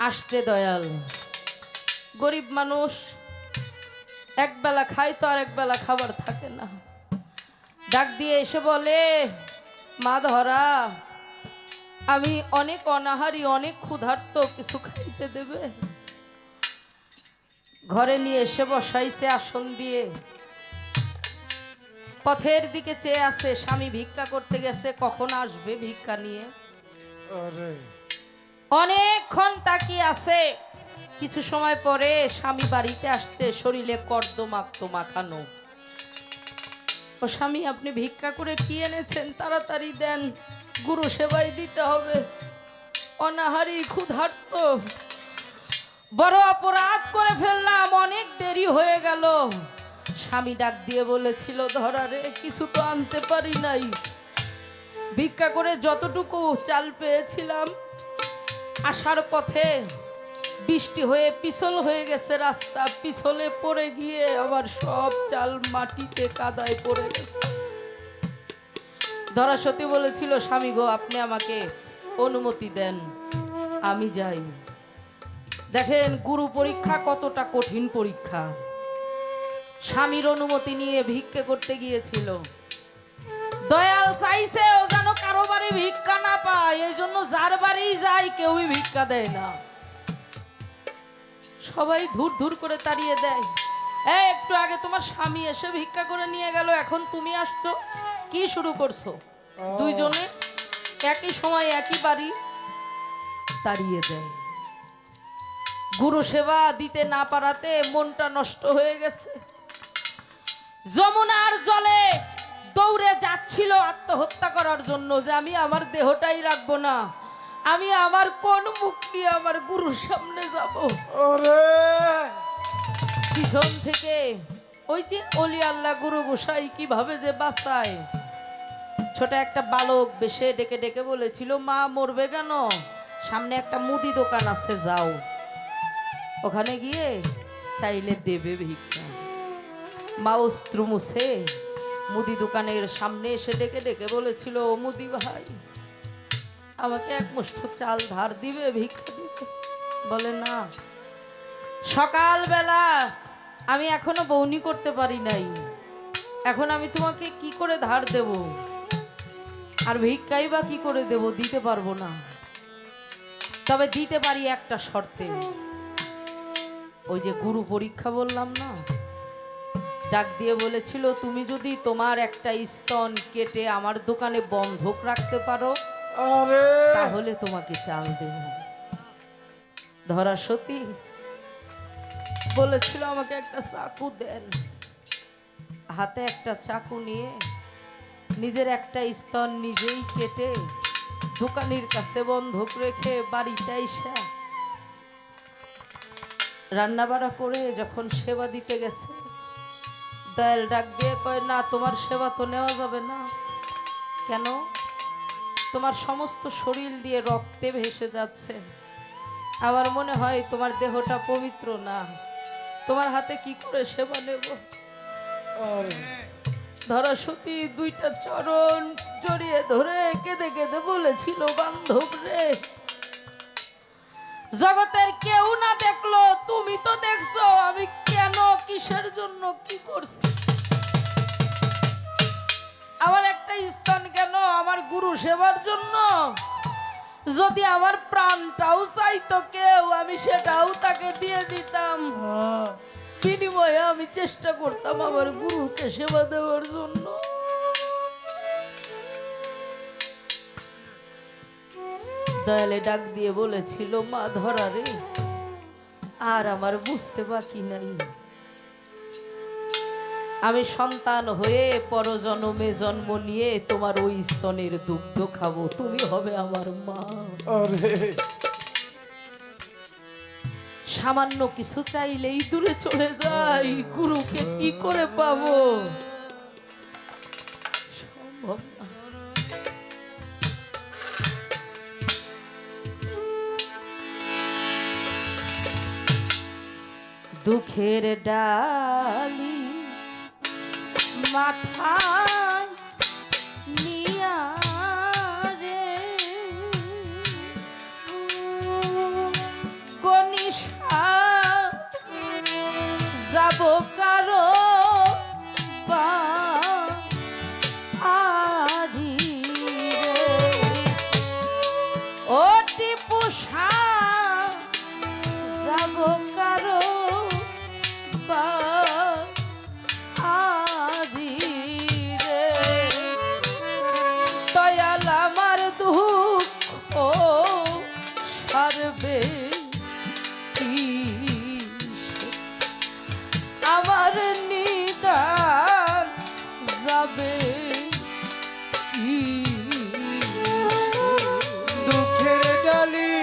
আসছে দয়াল। গরিব মানুষ, একবেলা খায় তো আর একবেলা খাবার থাকে না। ডাক দিয়ে এসে বলে, মা ধরা, আমি অনেক অনাহারি, অনেক ক্ষুধার্ত, কিছু খাইতে দেবে? ঘরে নিয়ে এসে বসাইছে আসন দিয়ে। পথের দিকে চেয়ে আছে, স্বামী ভিক্ষা করতে গেছে, কখন আসবে ভিক্ষা নিয়ে। আরে, অনেকক্ষণ তাকিয়ে আছে। কিছু সময় পরে স্বামী বাড়িতে আসছে, শরীরে কর্দমাক্ত মাখানো। ও স্বামী, আপনি ভিক্ষা করে কি এনেছেন? তাড়াতাড়ি দেন, গুরু সেবাই দিতে হবে, অনাহারি ক্ষুধার্ত, বড় অপরাধ করে ফেললাম, অনেক দেরি হয়ে গেল। স্বামী ডাক দিয়ে বলেছিল, ধরারে কিছু তো আনতে পারি নাই, ভিক্ষা করে যতটুকু চাল পেয়েছিলাম, আসার পথে বৃষ্টি হয়ে পিছল হয়ে গেছে রাস্তা, পিছলে পড়ে গিয়ে আবার সব চাল মাটিতে কাদায় পড়ে গেছে। ধরাসতী বলেছিল, স্বামী গো, আপনি আমাকে অনুমতি দেন, আমি যাই। দেখেন গুরু পরীক্ষা কতটা কঠিন পরীক্ষা। স্বামীর অনুমতি নিয়ে ভিক্ষে করতে গিয়েছিল। দয়াল চাইছে ও যেন কারো বাড়ি ভিক্ষা না পায়, এই জন্য যার বাড়ি যায় কেউই ভিক্ষা দেয় না, সবাই ধুর ধুর করে তাড়িয়ে দেয়। একটু আগে তোমার স্বামী এসে ভিক্ষা করে নিয়ে গেল, এখন তুমি আসছো, কি শুরু করছো? দুইজনে একই সময় একই বাড়ি, তাড়িয়ে দেয়। গুরু সেবা দিতে না পারাতে মনটা নষ্ট হয়ে গেছে। যমুনার জলে দৌড়ে যাচ্ছিল আত্মহত্যা করার জন্য, যে আমি আমার দেহটাই রাখবো না, আমি আমার কোন মুখ নিয়ে আমার গুরুর সামনে যাব। ওরে, পিছন থেকে ওই যে অলি আল্লাহ গুরু গোসাই কিভাবে যে বাঁচায়, ছোট একটা বালক বেশে ডেকে ডেকে বলেছিল, মা মরবে কেন, সামনে একটা মুদি দোকান আছে, যাও ওখানে গিয়ে চাইলে দেবে ভিক্ষা। মা অস্ত্র মুছে মুদি দোকানের সামনে এসে ডেকে ডেকে বলেছিল, ও মুদি ভাই, আমাকে এক মুষ্ঠ চাল ধার দিবে, ভিক্ষা দিবে? বলে না, সকালবেলা আমি এখনো বউনি করতে পারি নাই, এখন আমি তোমাকে কি করে ধার দেব, আর ভিক্ষাই বা কি করে দেব, দিতে পারবো না। তবে দিতে পারি একটা শর্তে। ওই যে গুরু পরীক্ষা বললাম না, ডাক দিয়ে বলেছিল, তুমি যদি তোমার একটা স্তন কেটে আমার দোকানে বন্ধক রাখতে পারো, আরে তাহলে তোমাকে চাল দেব। ধরা সতী বলেছিল, আমাকে একটা চাকু দেন। হাতে একটা চাকু নিয়ে নিজের একটা স্তন নিজেই কেটে দোকানির কাছে বন্ধক রেখে বাড়িতে এসে রান্না বাড়া করে যখন সেবা দিতে গেছে, দয়াল ডাক দিয়ে কয়, না, তোমার সেবা তো নেওয়া যাবে না। কেন? তোমার সমস্ত শরীর দিয়ে রক্তে ভেসে যাচ্ছে, আমার মনে হয় তোমার দেহটা পবিত্র না, তোমার হাতে কি করে সেবা নেব? আরে ধরা সতী দুইটা চরণ জড়িয়ে ধরে কেঁদে কেঁদে বলেছিল, বান্ধব রে, জগতের কেউ না দেখলো, তুমি তো দেখছো আমি কেন, কিসের জন্য, কি করছি। আমার একটা স্তন কেন? আমার গুরু সেবার জন্য। যদি আমার প্রাণটাও চাইতো কেউ, আমি সেটাও তাকে দিয়ে দিতাম। বিনিময়ে আমি চেষ্টা করতাম আমার গুরুকে সেবা দেওয়ার জন্য। দয়ালে ডাক দিয়ে বলেছিল, মা ধরা রে, আর আমার বুঝতে বাকি নাই, আমি সন্তান হয়ে পরজন্মে জন্ম নিয়ে তোমার ওই স্তনের দুগ্ধ খাবো, তুমি হবে আমার মা। আরে সামান্য কিছু চাইলেই দূরে চলে যাই, গুরুকে কি করে পাবো? সম্ভব না। দুঃখের ডালি মাথায় নিয়া রে, গনিশা যাব কারো বাড়ি রে, ও টিপুষা যাব কারো বাড়ি রে, দয়াল আমার দুঃখ সারবে আমার নিদান যাবে কি? দুঃখের ডালি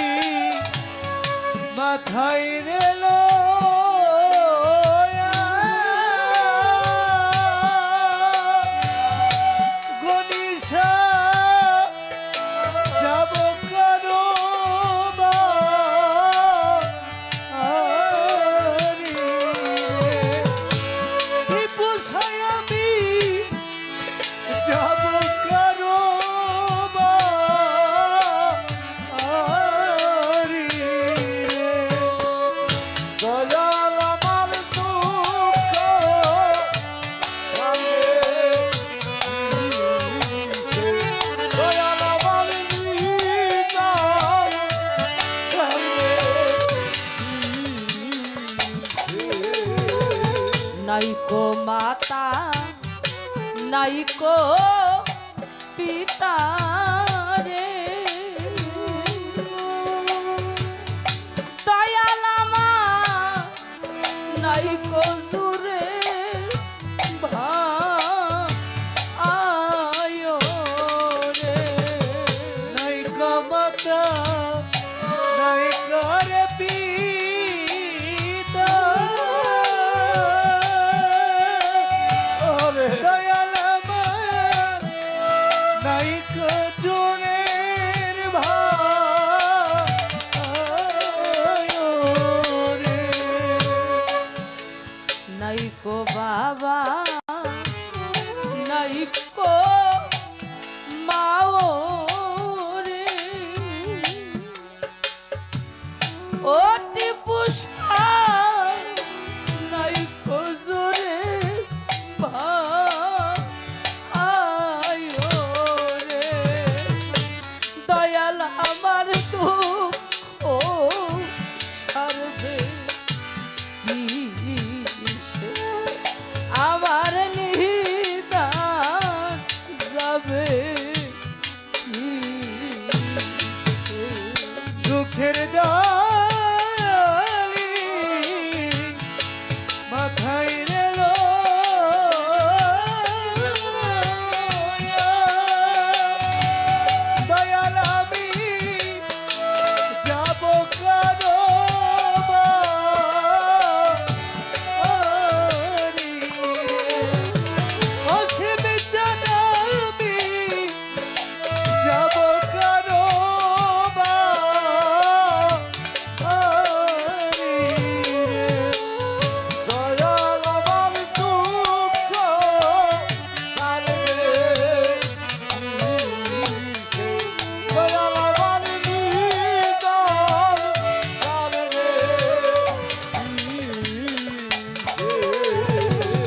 মাথায় রেল, গনিশা যাব কারো বাড়ি রে, পোষায় আমি যাব কারো বাড়ি রে, দয়াল আমার দুঃখ কাঁদে, দয়াল আমার নিদান নাইকো মাতা নাইকো পিতা রে, দয়াল আমার নাইকো জুরে ভাই রে, নাই কামতা নাই করে পিতা, ওরে দয়াল আমার নাই কজনের ভাই রে, নাইকো বাবা নাই কো মাও রে ও টিপুষা নাই কো জোরে ভাই রে দয়াল আমার দুঃখ সারবে কিসে আমার নিদান যাবে কিসে? দুঃখের ডালি মাথায় রেল দয়াল আমি যাব কারো বাড়ি অসীম জানাবি যাব কারো বাড়ি দয়াল আমার দুঃখ সারবে দয়াল আমার নিদান সারবে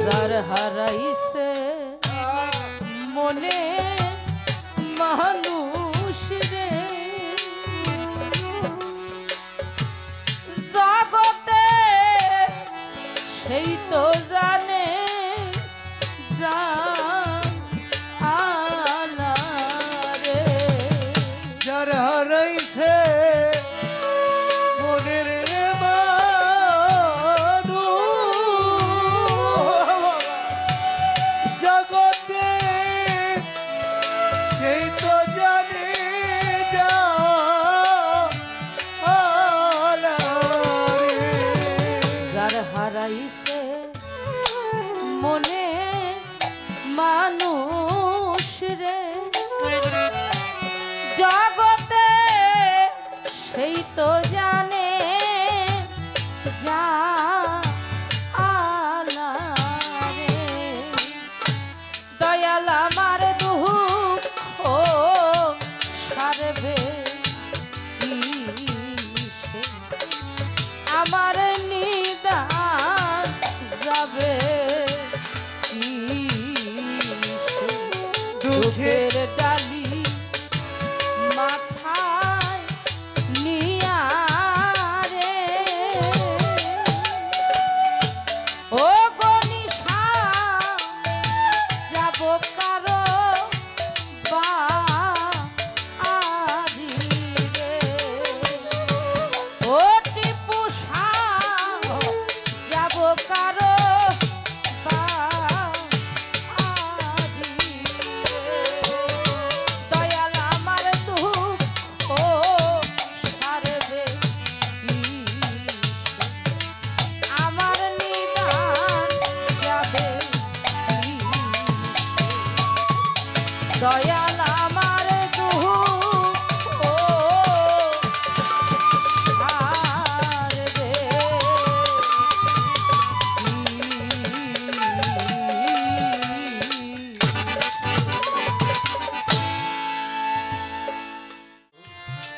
যার হারাইছে মনে মানুষ রে জগতে সেই তো জানে জানা রে যার হারাইছে মনের মানুষ জগতে সেই তো জানে রে যার হারাইছে মনে মানুষ রে জগতে সেই তো জানে যা আলা রে দয়াল আমার দুঃখ সারবে কিসে আমার নিদান যাবে কিসে? দুঃখের ডালি মাথায় নিয়া রে ও গনিশা যাব কারো বাড়ি রে ও টিপুষা যাব কারো বাড়ি রে দয়াল আমার দুঃখ সারবে কিসে আমার নিদান যাবে কিসে? দয়াল আমার দুঃখ সারবে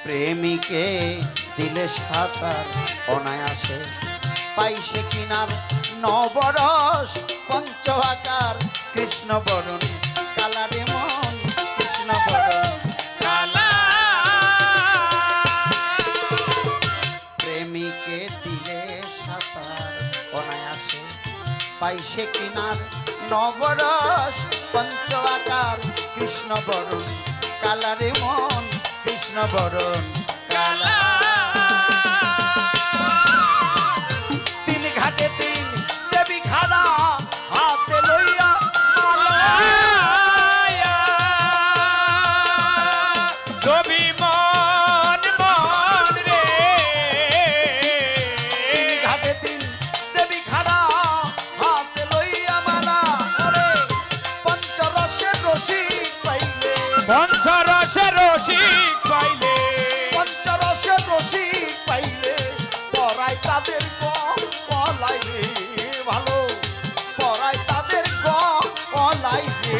প্রেমিকে দিলে সাঁতার অনায়াসে পাইছে কিনার নবরস পঞ্চআকার কৃষ্ণ বরণ কালারে মন কৃষ্ণ বরণ কালা প্রেমিকে দিলে সাঁতার অনায়াসে পাইছে কিনার নবরস পঞ্চআকার কৃষ্ণ বরণ কালারে মন কৃষ্ণ বরণ কালা তিন ঘাটে তিন দেবী খাড়া হাতে লইয়া কবি মন মন রে তিন ঘাটে তিন দেবী খাড়া হাতে লইয়া মালা ওরে পঞ্চরসের রসিক পাইলে পঞ্চরসের রসিক পাইলে পঞ্চরসের রসিক পাইলে পরাই তাদের কলাই রে ভালো পরাই তাদের কলাই রে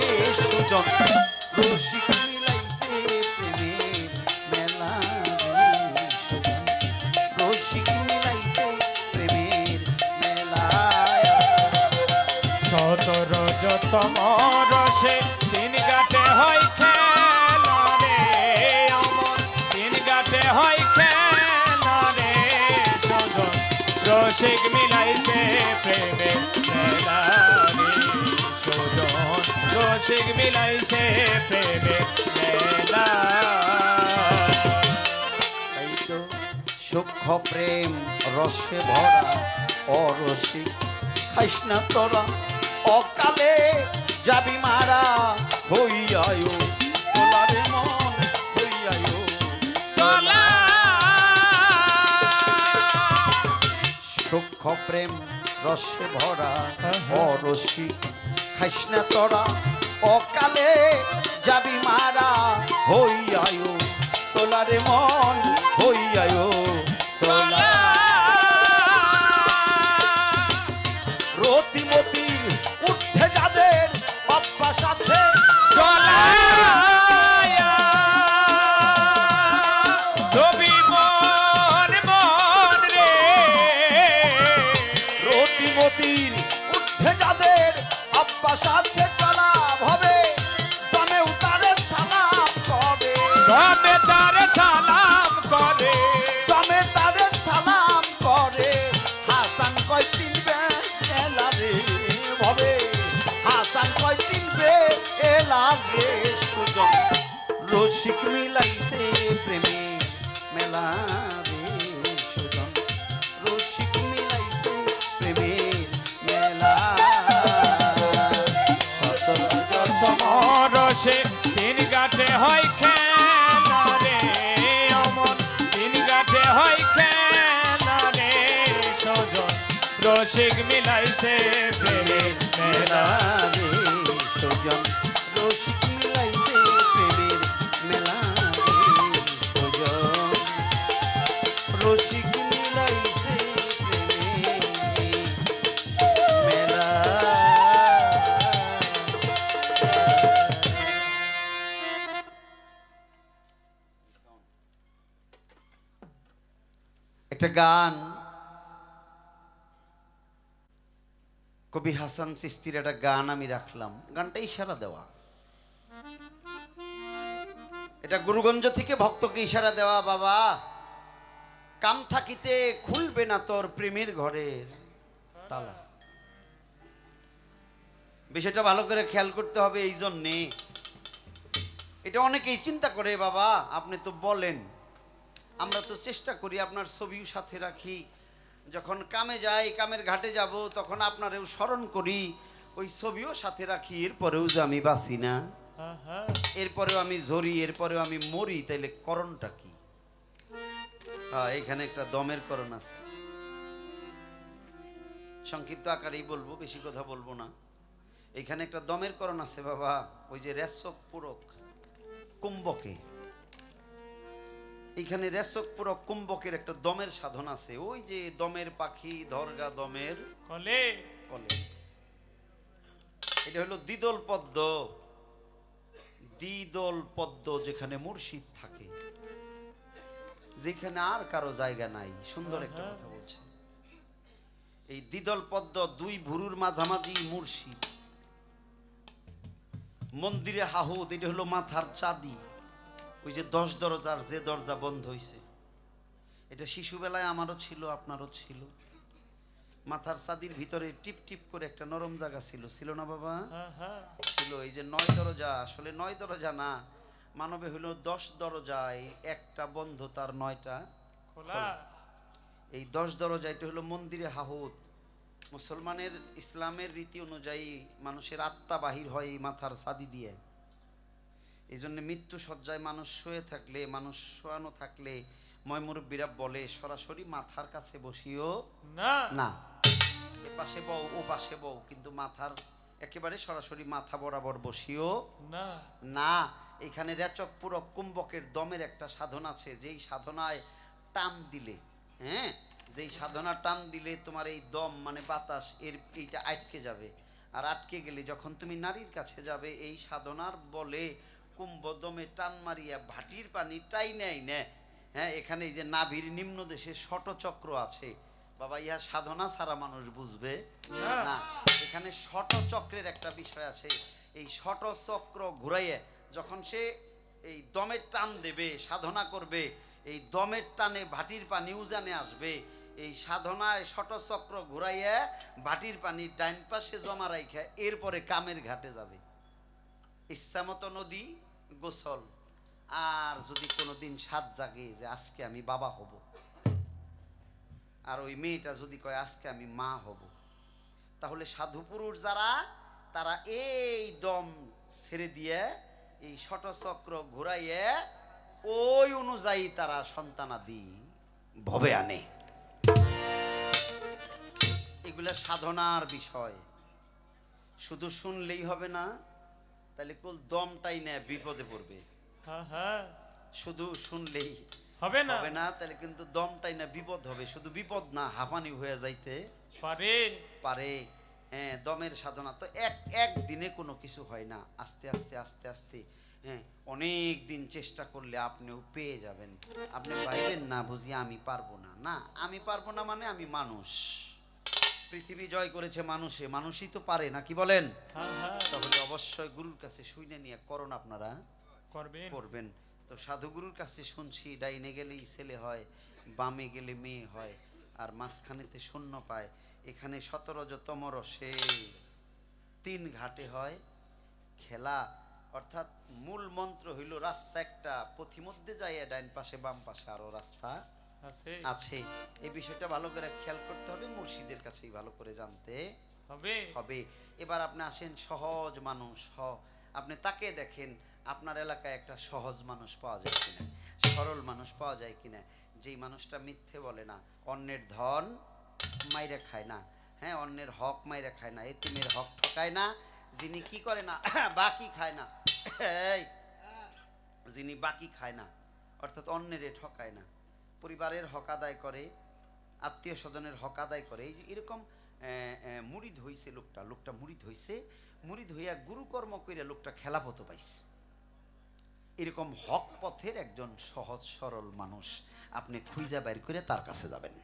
সরজতম রসে তিন গাটে হয় খেলা রে অমন তিন গাটে হয় খেলা রে সজন রসিক মিলাইছে প্রেমে মেলা রে সজন রসিক মিলাইছে প্রেমে মেলা তাই তো সূক্ষ্ম প্রেম রসে ভরা অরসিক খাইস না তোরা অকালে যাবি মারা হইয়ায়ো তোলারে মন হইয়ায়ো তোলা সূক্ষ্ম প্রেম রসে ভরা অরসিক খাইস না তোরা অকালে যাবি মারা হইয়ায়ো তোলারে মন হইয়ায়ো তোলা রতিমতি উঠে যাদের অভ্যাস আছে চলায়া রবি মন মন রে রতিমতির উঠে যাদের অভ্যাস আছে চলা হবে জানে উতারে সালাম করে তবে তারে সালাম করে জমে তারে সালাম করে হাসান কয় তিনবে এলারে ভবে হাসান কয় তিনবে এলারে সুজন রসিক মিলাইছে প্রেমে মেলা রে সুজন রসিক মিলাইছে প্রেমে মেলা রসে তিন গাঠে হয় খেলা রে অমন তিন গাঠে হয় খেলা রে সজন রসিক মিলাইছে প্রেমে মেলা রে সুজন রসিক মিলাইছে প্রেমের মেলা রে সুজন রসিক মিলাইছে প্রেমের মেলা একটা গান কবি হাসান চিস্তির একটা গান আমি রাখলাম, গানটা ইশারা দেওয়া, এটা গুরুগঞ্জ থেকে ভক্তকে ইশারা দেওয়া। বাবা কাম থাকিতে খুলবে না তোর প্রেমের ঘরের তালা। বিষয়টা ভালো করে খেয়াল করতে হবে। এই জন্যে এটা অনেকেই চিন্তা করে, বাবা আপনি তো বলেন, আমরা তো চেষ্টা করি আপনার ছবিও সাথে রাখি, যখন কামে যাই কামের ঘাটে যাব তখন আপনারেও স্মরণ করি, ওই ছবিও সাথে রাখি, এরপরেও যে আমি বাঁচি না, এরপরেও আমি ঝরি, এরপরেও আমি মরি, তাইলে করণটা কি? এখানে একটা দমের করণ আছে, সংক্ষিপ্ত আকারেই বলবো, বেশি কথা বলবো না। এখানে একটা দমের করণ আছে বাবা। ওই যে রেশক পুরক কুম্ভকে, এইখানে রেশক পুরক কুম্ভকের একটা দমের সাধন আছে। ওই যে দমের পাখি ধরগা দমের কলে কলে, এটা হলো দ্বিদল পদ্ম। দ্বিদল পদ্ম যেখানে মুর্শিদ থাকে, যেখানে আর কারো জায়গা নাই। সুন্দর একটা কথা বলছে। এই দ্বিদল পদ্ম, দুই ভুরুর মাঝামাঝি মুর্শিদ, মন্দিরে হাহুদ, এটা হলো মাথার চাঁদি। ওই যে 10 দরজার যে দরজা বন্ধ হইছে, এটা শিশুবেলায় আমারও ছিল, আপনারও ছিল। মাথার চাঁদির ভিতরে টিপ টিপ করে একটা নরম জায়গা ছিল, ছিল না বাবা? ছিল। এই যে 9 দরজা, আসলে 9 দরজা না, মানবে হইল 10 দরজায় একটা বন্ধ, তার 9টা খোলা। এই 10 দরজা, এটা হলো মন্দিরে হাহুদ। মুসলমানের ইসলামের রীতি অনুযায়ী মানুষের আত্মা বাহির হয় এই মাথার চাঁদি দিয়ে। এই জন্য মৃত্যু সজ্জায় মানুষ শুয়ে থাকলে, মানুষ শোয়ানো থাকলে ময়মুরব্বীরা বলে সরাসরি মাথার কাছে বসিও না, না, এ পাশে বউ ও পাশে বউ, কিন্তু মাথার একেবারে সরাসরি মাথা বরাবর বসিও না। না। এখানে রেচক পুরক কুম্ভকের দমের একটা সাধন আছে, যেই সাধনায় টান দিলে, হ্যাঁ, যেই সাধনা টান দিলে তোমার এই দম মানে বাতাস এইটা আটকে যাবে। আর আটকে গেলে যখন তুমি নারীর কাছে যাবে, এই সাধনার বলে কুম্ভ দমে টান মারিয়া ভাটির পানি টাই নেয় না। হ্যাঁ, এখানে এই যে নাভির নিম্ন দেশে ষটচক্র আছে, বাবা ইহা সাধনা ছাড়া মানুষ বুঝবে না। না। এখানে শট চক্রের একটা বিষয় আছে। এই শট চক্র ঘুরাইয়ে যখন সে এই দমের টান দেবে, সাধনা করবে, এই দমের টানে ভাটির পানি উজানে আসবে। এই সাধনায় শট চক্র ঘুরাইয়ে ভাটির পানি ডাইন পাশে জমা রাইখা এরপরে কামের ঘাটে যাবে। ইচ্ছামতো নদী গোসল। আর যদি কোনোদিন সাত জাগে যে আজকে আমি বাবা হব, আর ওই মেয়েটা যদি কয় আজকে আমি মা হব, তাহলে সাধু পুরুষ যারা তারা এই দম ছেড়ে দিয়ে এই শটচক্র ঘুরাইয়ে ওই অনুযায়ী তারা সন্তানাদি ভবে আনে। এগুলা সাধনার বিষয়। শুধু শুনলেই হবে না, তাহলে কুল দমটাই নেয় বিপদে পড়বে। হ্যাঁ হ্যাঁ শুধু শুনলেই হবে না হবে না, তাহলে কিন্তু দমটাই না বিপদ হবে। শুধু বিপদ না, হাঁপানি হয়ে যাইতে পারে। পারে। হ্যাঁ, দমের সাধনা তো একদিনে কোনো কিছু হয় না। আস্তে আস্তে আস্তে আস্তে হ্যাঁ, অনেক দিন চেষ্টা করলে আপনিও পেয়ে যাবেন। আপনি ভাইবেন না বুঝি আমি পারবো না। না, আমি পারবো না মানে আমি মানুষ। পৃথিবী জয় করেছে মানুষে, মানুষই তো পারে না, কি বলেন? হ্যাঁ হ্যাঁ তাহলে অবশ্যই গুরুর কাছে শুনে নিয়ে করুন, আপনারা করবেন। করবেন। তো সাধুগুরুর কাছে শুনছি ডাইনে গেলেই ছেলে হয়, বামে গেলে মেয়ে হয়, আর মাঝখানেতে শূন্য পায়। এখানে 17তম রসে 3 ঘাটে হয় খেলা। অর্থাৎ মূল মন্ত্র হইল রাস্তা একটা, পথিমধ্যে যাইয়া ডাইন পাশে বাম পাশে আরো রাস্তা আছে আছে। এই বিষয়টা ভালো করে খেয়াল করতে হবে, মুর্শিদের কাছেই ভালো করে জানতে হবে। হবে। এবার আপনি আসেন সহজ মানুষ। আপনি তাকে দেখেন আপনার এলাকায় একটা সহজ মানুষ পাওয়া যায় কিনা, সরল মানুষ পাওয়া যায় কিনা, যেই মানুষটা মিথ্যে বলে না, অন্যের ধন মাইরে খায় না, হ্যাঁ, অন্যের হক মাইরে খায় না, এতিমের হক ঠকায় না, যিনি কি করে না বাকি খায় না, এই যিনি বাকি খায় না, অর্থাৎ অন্যের ঠকায় না, পরিবারের হক আদায় করে, আত্মীয় স্বজনের হক আদায় করে। এরকম মুরিদ হইছে লোকটা মুরিদ হইছে, মুরিদ হইয়া গুরুকর্ম কইরা লোকটা খেলাপথ পাইছে। এরকম হক পথের একজন সহজ সরল মানুষ আপনি খুঁজা বাইর করে তার কাছে যাবেন।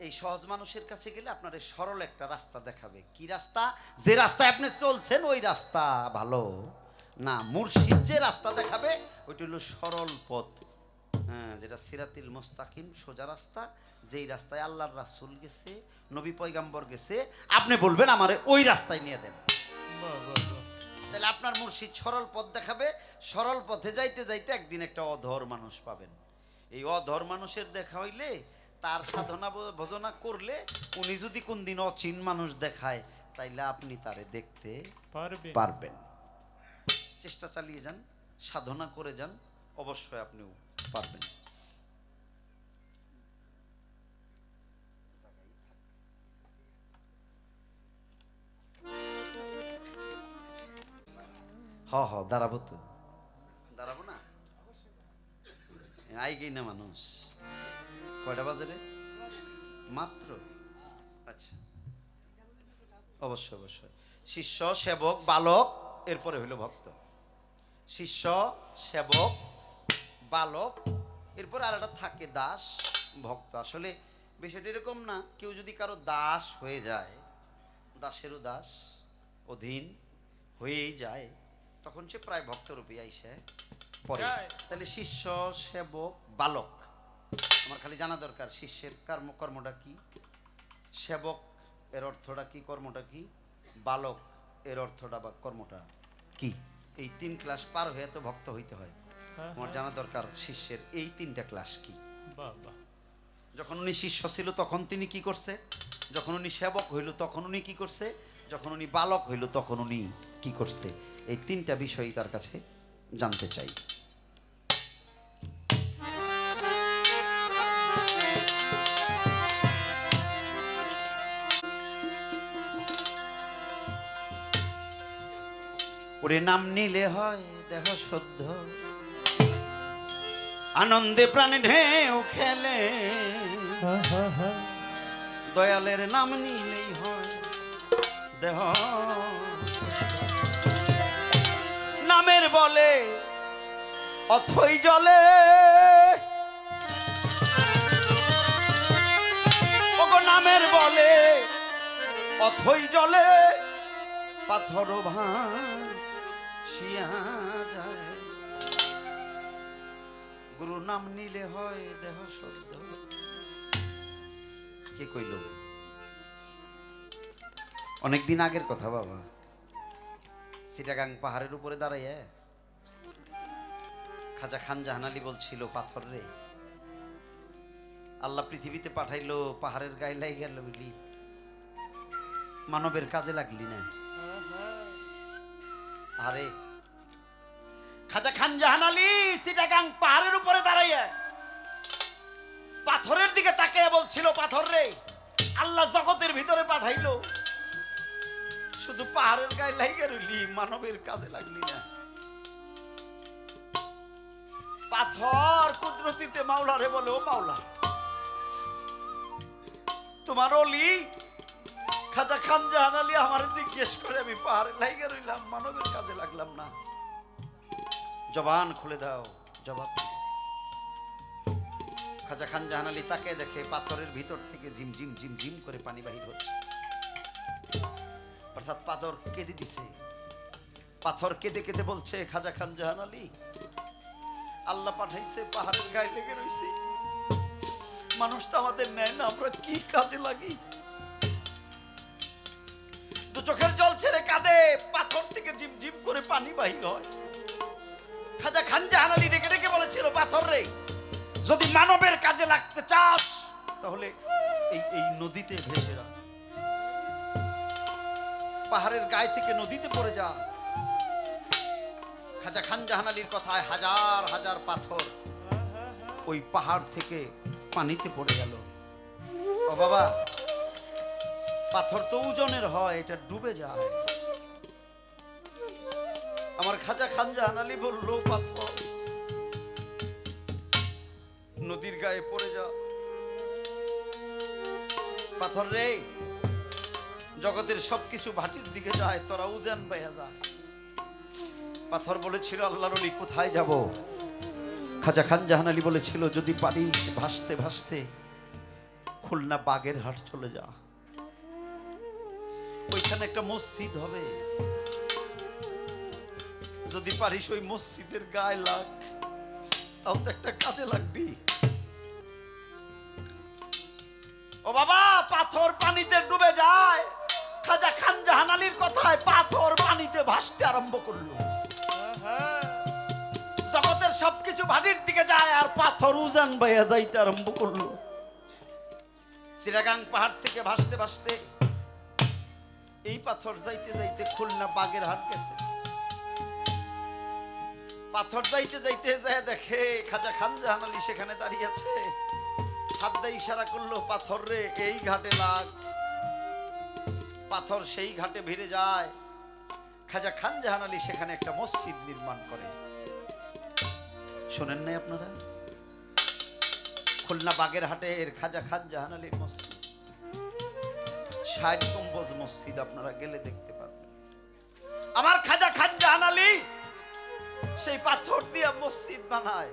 এই সহজ মানুষের কাছে গেলে আপনার সরল একটা রাস্তা দেখাবে। কি রাস্তা? যে রাস্তায় আপনি চলছেন ওই রাস্তা ভালো না। মুর্শিদ যে রাস্তা দেখাবে ওইটা হলো সরল পথ, হ্যাঁ, যেটা সিরাতিল মুস্তাকিম, সোজা রাস্তা, যেই রাস্তায় আল্লাহর রাসূল গেছে, নবী পয়গাম্বর গেছে। আপনি বলবেন আমারে ওই রাস্তায় নিয়ে দেন, তাহলে আপনার মুর্শিদ সরল পথ দেখাবে। সরল পথে যাইতে যাইতে একদিন একটা অধর মানুষ পাবেন। এই অধর মানুষের দেখা হইলে তার সাধনা ভজনা করলে উনি যদি কোন দিন অচিন মানুষ দেখায় তাইলে আপনি তারে দেখতে পারবেন। চেষ্টা চালিয়ে যান, সাধনা করে যান, অবশ্যই আপনিও পারবেন। দাঁড়াবো তো, দাঁড়াবো না, আই গই না মানুষ। কয়টা বাজে রে? মাত্র। আচ্ছা, অবশ্যই অবশ্যই। শিষ্য, সেবক, বালক, এরপরে হইল ভক্ত। শিষ্য, সেবক, বালক, এরপর আর একটা থাকে দাস, ভক্ত। আসলে বিষয়টা এরকম না, কেউ যদি কারো দাস হয়ে যায়, দাসেরও দাস, অধীন হয়েই যায়, তখন সে প্রায় ভক্তরূপে আইসে পরে। তাহলে শিষ্য, সেবক, বালক আমার খালি জানা দরকার শিষ্যের কর্মটা কি, সেবক এর অর্থটা কি, কর্মটা কি, বালক এর অর্থটা বা কর্মটা কি। এই 3 ক্লাস পার হয়ে তো ভক্ত হইতে হয়। আমার জানা দরকার শিষ্যের এই 3টা ক্লাস কি। যখন উনি শিষ্য ছিল তখন তিনি কি করছে, যখন উনি সেবক হইল তখন উনি কি করছে, যখন উনি বালক হইল তখন উনি কি করছে। এই 3টা বিষয় তার কাছে জানতে চাই। ওরে নাম নিলে হয় দেহ শুদ্ধ, আনন্দে প্রাণে ঢেউ খেলে, দয়ালের নাম নিলেই হয় দেহ। নামের বলে অথই জলে থই জলে পাথর ভাসিয়া যায়। গুরু নাম নিলে হয় দেহ শুদ্ধ। কে কইল? অনেকদিন আগের কথা বাবা। চিটাগাং পাহাড়ের উপরে দাঁড়াইয়া খাজা খান জাহান আলী বলছিল, পাথর রে, আল্লাহ পৃথিবীতে পাঠাইলো, পাহাড়ের গায়ে লাই গেল বলি, মানবের কাজে লাগলি না। আরে খাজা খান জাহান আলী চিটাগাং পাহাড়ের উপরে দাঁড়াইয়া পাথরের দিকে তাকিয়ে বলছিল, পাথর রে, আল্লাহ জগতের ভিতরে পাঠাইলো, শুধু পাহাড়ের গায়ে লাইগা রইলি, মানবের কাজে লাগলি না। পাথর কুদরতিতে মাওলারে বলে, ও মাওলা, তোমার অলি খাজা খান জাহান আলী আমার জিজ্ঞেস করে আমি পাহাড়ে লাইগা রইলাম, মানবের কাজে লাগলাম না। জবান খুলে দাও, জবাব দাও। খাজা খান জাহান আলী তাকে দেখে পাথরের ভিতর থেকে ঝিম ঝিম ঝিম ঝিম করে পানি বাহির হচ্ছে, অর্থাৎ পাথর কেঁদে দিছে। পাথর কেঁদে কেঁদে বলছে, খাজা খান জাহান আলী, আল্লাহ পাঠাইছে, পাহাড়ের গায়ে লেগে রইছে, মানুষ তো আমাদের নেয় না, আমরা কি কাজে লাগি? দু চোখের জল ছেড়ে কাঁদে, পাথর থেকে ঝিম ঝিম করে পানি বাহির হয়। খাজা খান জাহান আলী ডেকে ডেকে বলেছিল, পাথর রে, যদি মানবের কাজে লাগতে চাস তাহলে এই নদীতে ভেসে যা, পাহাড়ের গায়ে থেকে নদীতে পড়ে যা। খাজা খান জাহান আলীর কথায় হাজার হাজার পাথর ওই পাহাড় থেকে পানিতে পড়ে গেল। ও বাবা, পাথর তো ওজনের হয়, এটা ডুবে যায়। আমার খাজা খান জাহান আলী বলল, পাথর নদীর গায়ে পড়ে যা। পাথর রে, জগতের সবকিছু ভাটির দিকে যায়, তোরা উজান বাইয়া যা। পাথর বলেছিল, আল্লাহর ওলি কোথায় যাব? খাজা খান জাহান আলী বলেছিল, যদি পারিস ভাসতে ভাসতে খুলনা বাগেরহাট চলে যা, ওইখানে একটা মসজিদ হবে, যদি পারিস ওই মসজিদের গায়ে লাগ, তাও তো একটা কাজে লাগবি। ও বাবা, পাথর পানিতে ডুবে যায়, খাজা খান জাহান আলীর কথায় পাথর পানিতে ভাসতে আরম্ভ করলো। জগতের সবকিছু ভাটির দিকে যায়, আর পাথর উজান বাইয়া যাইতে আরম্ভ করলো। চিটাগাং পাহাড় থেকে ভাসতে ভাসতে এই পাথর যাইতে যাইতে খুলনা বাগেরহাট গেছে। পাথর যাইতে যাইতে যায় দেখে খাজা খান জাহান আলী সেখানে দাঁড়িয়ে আছে, হাত দিয়ে ইশারা করলো, পাথর রে, এই ঘাটে লাগ। পাথর সেই ঘাটে ভিড়ে যায়। খাজা খান জাহান আলী সেখানে একটা মসজিদ নির্মাণ করে। শোনেন নাই আপনারা? খুলনা বাগেরহাটের খাজা খান জাহান আলীর মসজিদ 60 গম্বুজ মসজিদ, আপনারা গেলে দেখতে পাবেন। আমার খাজা খান জাহান আলী সেই পাথর দিয়ে মসজিদ বানায়।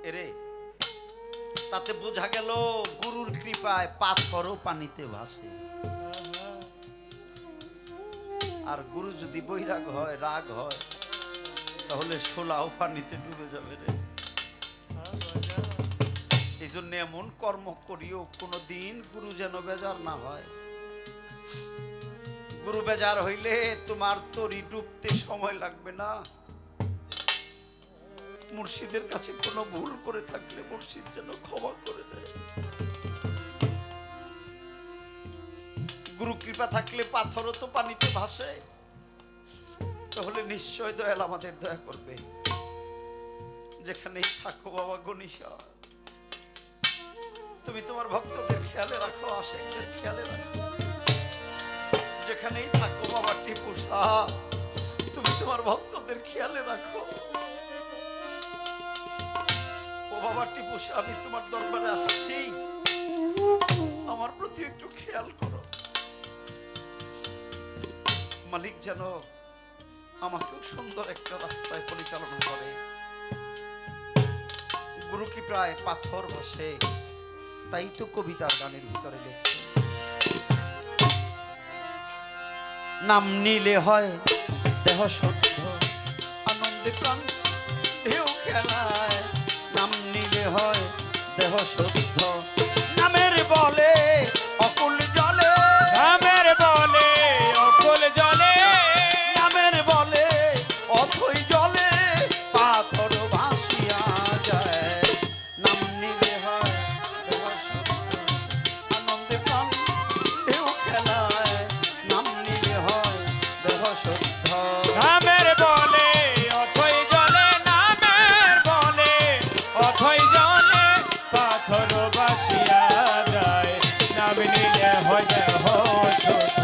এরে, তাতে বোঝা গেল গুরুর কৃপায় পাথরও পানিতে ভাসে। আর গুরু যদি বৈরাগ হয়, রাগ হয়, তাহলে শোলাও পানিতে ডুবে যাবে রে। এই জন্য এমন কর্ম করিও কোনদিন গুরু যেন বেজার না হয়। গুরু বেজার হইলে তোমার তরি ডুবতে সময় লাগবে না। মুর্শিদের কাছে কোনো ভুল করে থাকলে মুর্শিদ যেন ক্ষমা করে দেয়। গুরু কৃপা থাকলে পাথরও তো পানিতে ভাসে, তাহলে নিশ্চয় দয়াল আমাদের দয়া করবে। যেখানেই থাকো বাবা গণিশা, তুমি তোমার ভক্তদের খেয়ালে রাখো, আশেকদের খেয়ালে রাখো। যেখানেই থাকো বাবা টিপু শাহ, তুমি তোমার ভক্তদের খেয়ালে রাখো। ও বাবা টিপু শাহ, আমি তোমার দরবারে আসছি, আমার প্রতি একটু খেয়াল করো। মালিক যেন আমাকে সুন্দর একটা রাস্তায় পরিচালনা করে। গুরু কি প্রায় পাথর ভাসে, তাই তো কবিতার গানের ভিতরে লেখছে, নাম নিলে হয় দেহ শুদ্ধ আনন্দে প্রাণ ঢেউ খেলায় নাম নিলে হয় দেহ শুদ্ধ নামের বলে অকুল জলে নামের বলে অকুল জলে নামের বলে অথই জলে পাথর ভাসিয়া যায় নাম নিলে হয় দেহ শুদ্ধ আনন্দে প্রাণ ঢেউ খেলায় নাম নিলে হয় দেহ শুদ্ধ নামের বলে অথই জলে নামের বলে অথই জলে পাথর বাসিয়া যায় নাম নিলে হয় দেহ শুদ্ধ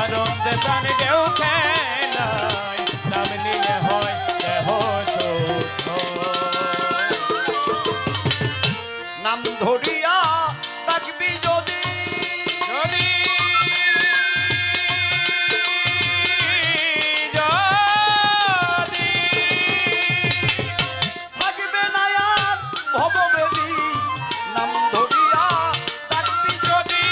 আনন্দে প্রাণ ঢেউ খেলায় নাম নিলে হয় দেহ শুদ্ধ নাম ধরিয়া ডাকবি যদি যদি থাকবে না আর ভববেদী নাম ধরিয়া ডাকবি যদি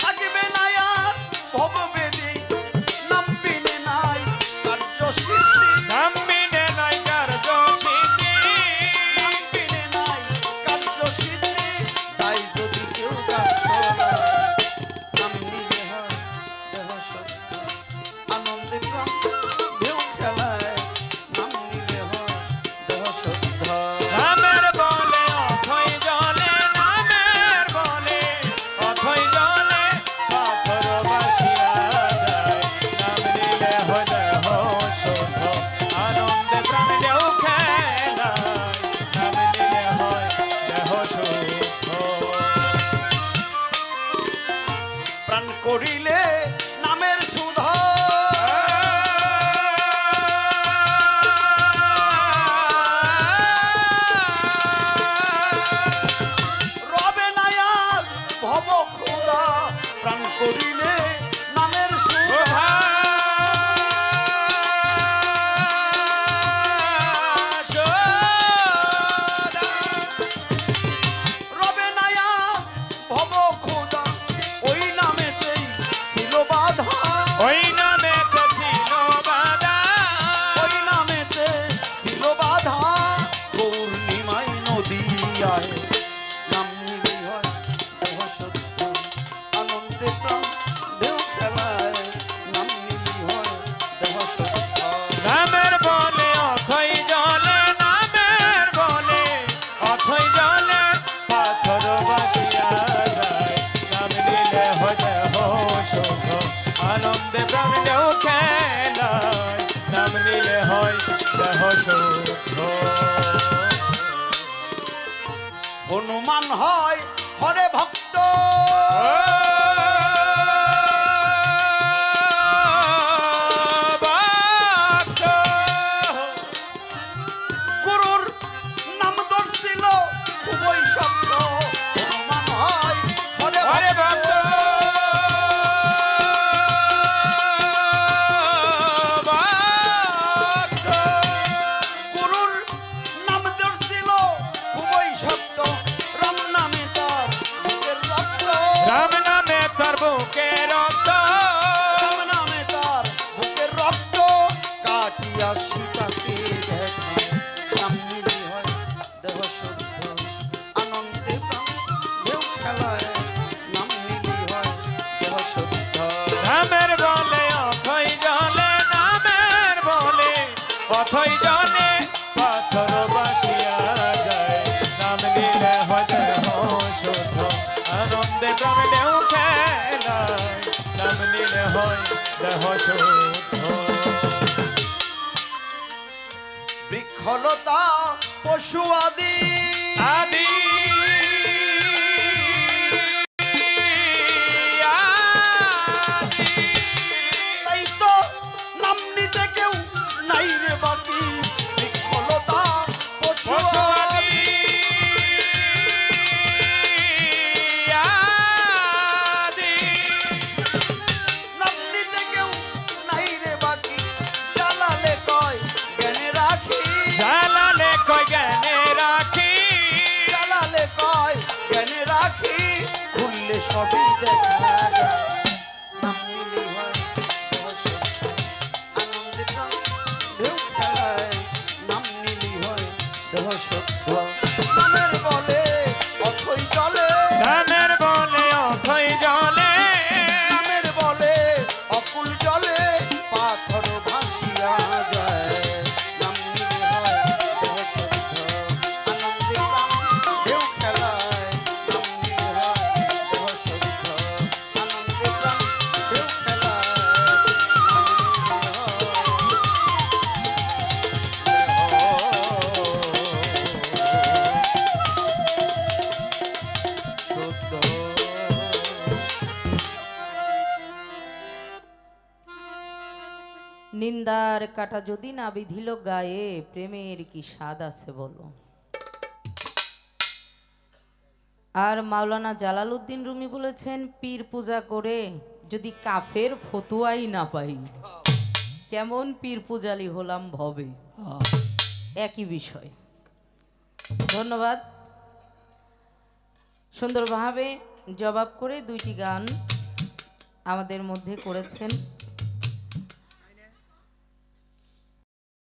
থাকবে না আর ভববেদী নাম বিনে নাই কার্য সিদ্ধি নাম বিনে নাই কার্য সিদ্ধি নাম বিনে নাই কার্য সিদ্ধি তাই যদি কেউ কাষ্ট নাম নিলে হয় দেহ সত্য আনন্দে প্রাণ ঢেউ খেলায় নাম নিলে হয় দেহ সত্য নামের বলে অথই জলে নামের বলে অথই জলে পাথর বাসিয়া যায় নাম নিলে হয় দেহ শুদ্ধ আনন্দে প্রাণ ঢেউ খেলায় নাম নিলে হয় দেহ শুদ্ধ প্রাণ করিলে নামের সুধা রবে না আর ভব ক্ষুধা প্রাণ করিলে নামের সুধা রবে না আর ভব ক্ষুধা ওই নামেতেই ছিল বাধা ওই নামে ছিল বাধা ওই নামেতে ছিল বাধা পূর্ণিমায় নদীয়ায় নাম নিলি হয় দেহ সত্য আনন্দে প্রাণ ঢেউ খেলায় নাম নিলি হয় দেহ সত্য নামের বলে অথই জলে নামের বলে অথই জলে পাথর বাসিয়া যায় নাম নিলে হয় দেহ শুদ্ধ আনন্দে প্রাণ ঢেউ খেলায় নাম নিলে হয় দেহ শুদ্ধ হনুমান হয় হরে ভক্ত গুরুর নাম দর্শিল খুবই শব্দ হনুমান হয় হরে হরে ভক্ত ভক্ত গুরুর নাম দর্শিল খুবই শব্দ রাম নামে তার বুকের রক্ত রাম নামে তার বুকে রক্ত রাম নামে তার বুকের রক্ত কাটিয়া সীতাকে দেখে নাম নিলি হয় দেহ শুদ্ধ আনন্দে প্রাণ ঢেউ খেলায় নাম নিলি হয় দেহ শুদ্ধ নামের বলে অথই জলে নামের বলে অথই জলে পাথর বাসিয়া যায় নাম নিলে হয় দেহ শুদ্ধ আনন্দে প্রাণ ঢেউ খেলায় নাম নিলে হয় দেহ শুদ্ধ বৃক্ষলতা পশু আদি আদি তাই তো নাম নিতে কেউ নাই রে বাকি বৃক্ষলতা পশু পশু আদি আদি আদি নাম নিতে কেউ নাই রে বাকি জালালে কয় জ্ঞানে রাখি জালালে কয় জ্ঞানে রাখি নামের বলে অথই জলে, নামের বলে অথই জলে, নামের বলে অকুল জলে পাথর ভাসিয়া যায়। নাম নিলে হয় দেহ শুদ্ধ, আনন্দে প্রাণ ঢেউ খেলায়। নাম নিলে হয় দেহ শুদ্ধ, আনন্দে প্রাণ ঢেউ খেলায়। নাম নিলে হয় শুদ্ধ। নিন্দার কাটা যদি না বিধিল গায়ে, প্রেমের কি স্বাদ আছে বলো। আর মাওলানা জালালউদ্দিন রুমি বলেছেন, পীর পূজা করে যদি কাফের ফতুয়াই না পাই, কেমন পীর পূজালি হলাম ভবে। একই বিষয়। ধন্যবাদ। সুন্দরভাবে জবাব করে দুইটি গান আমাদের মধ্যে করেছেন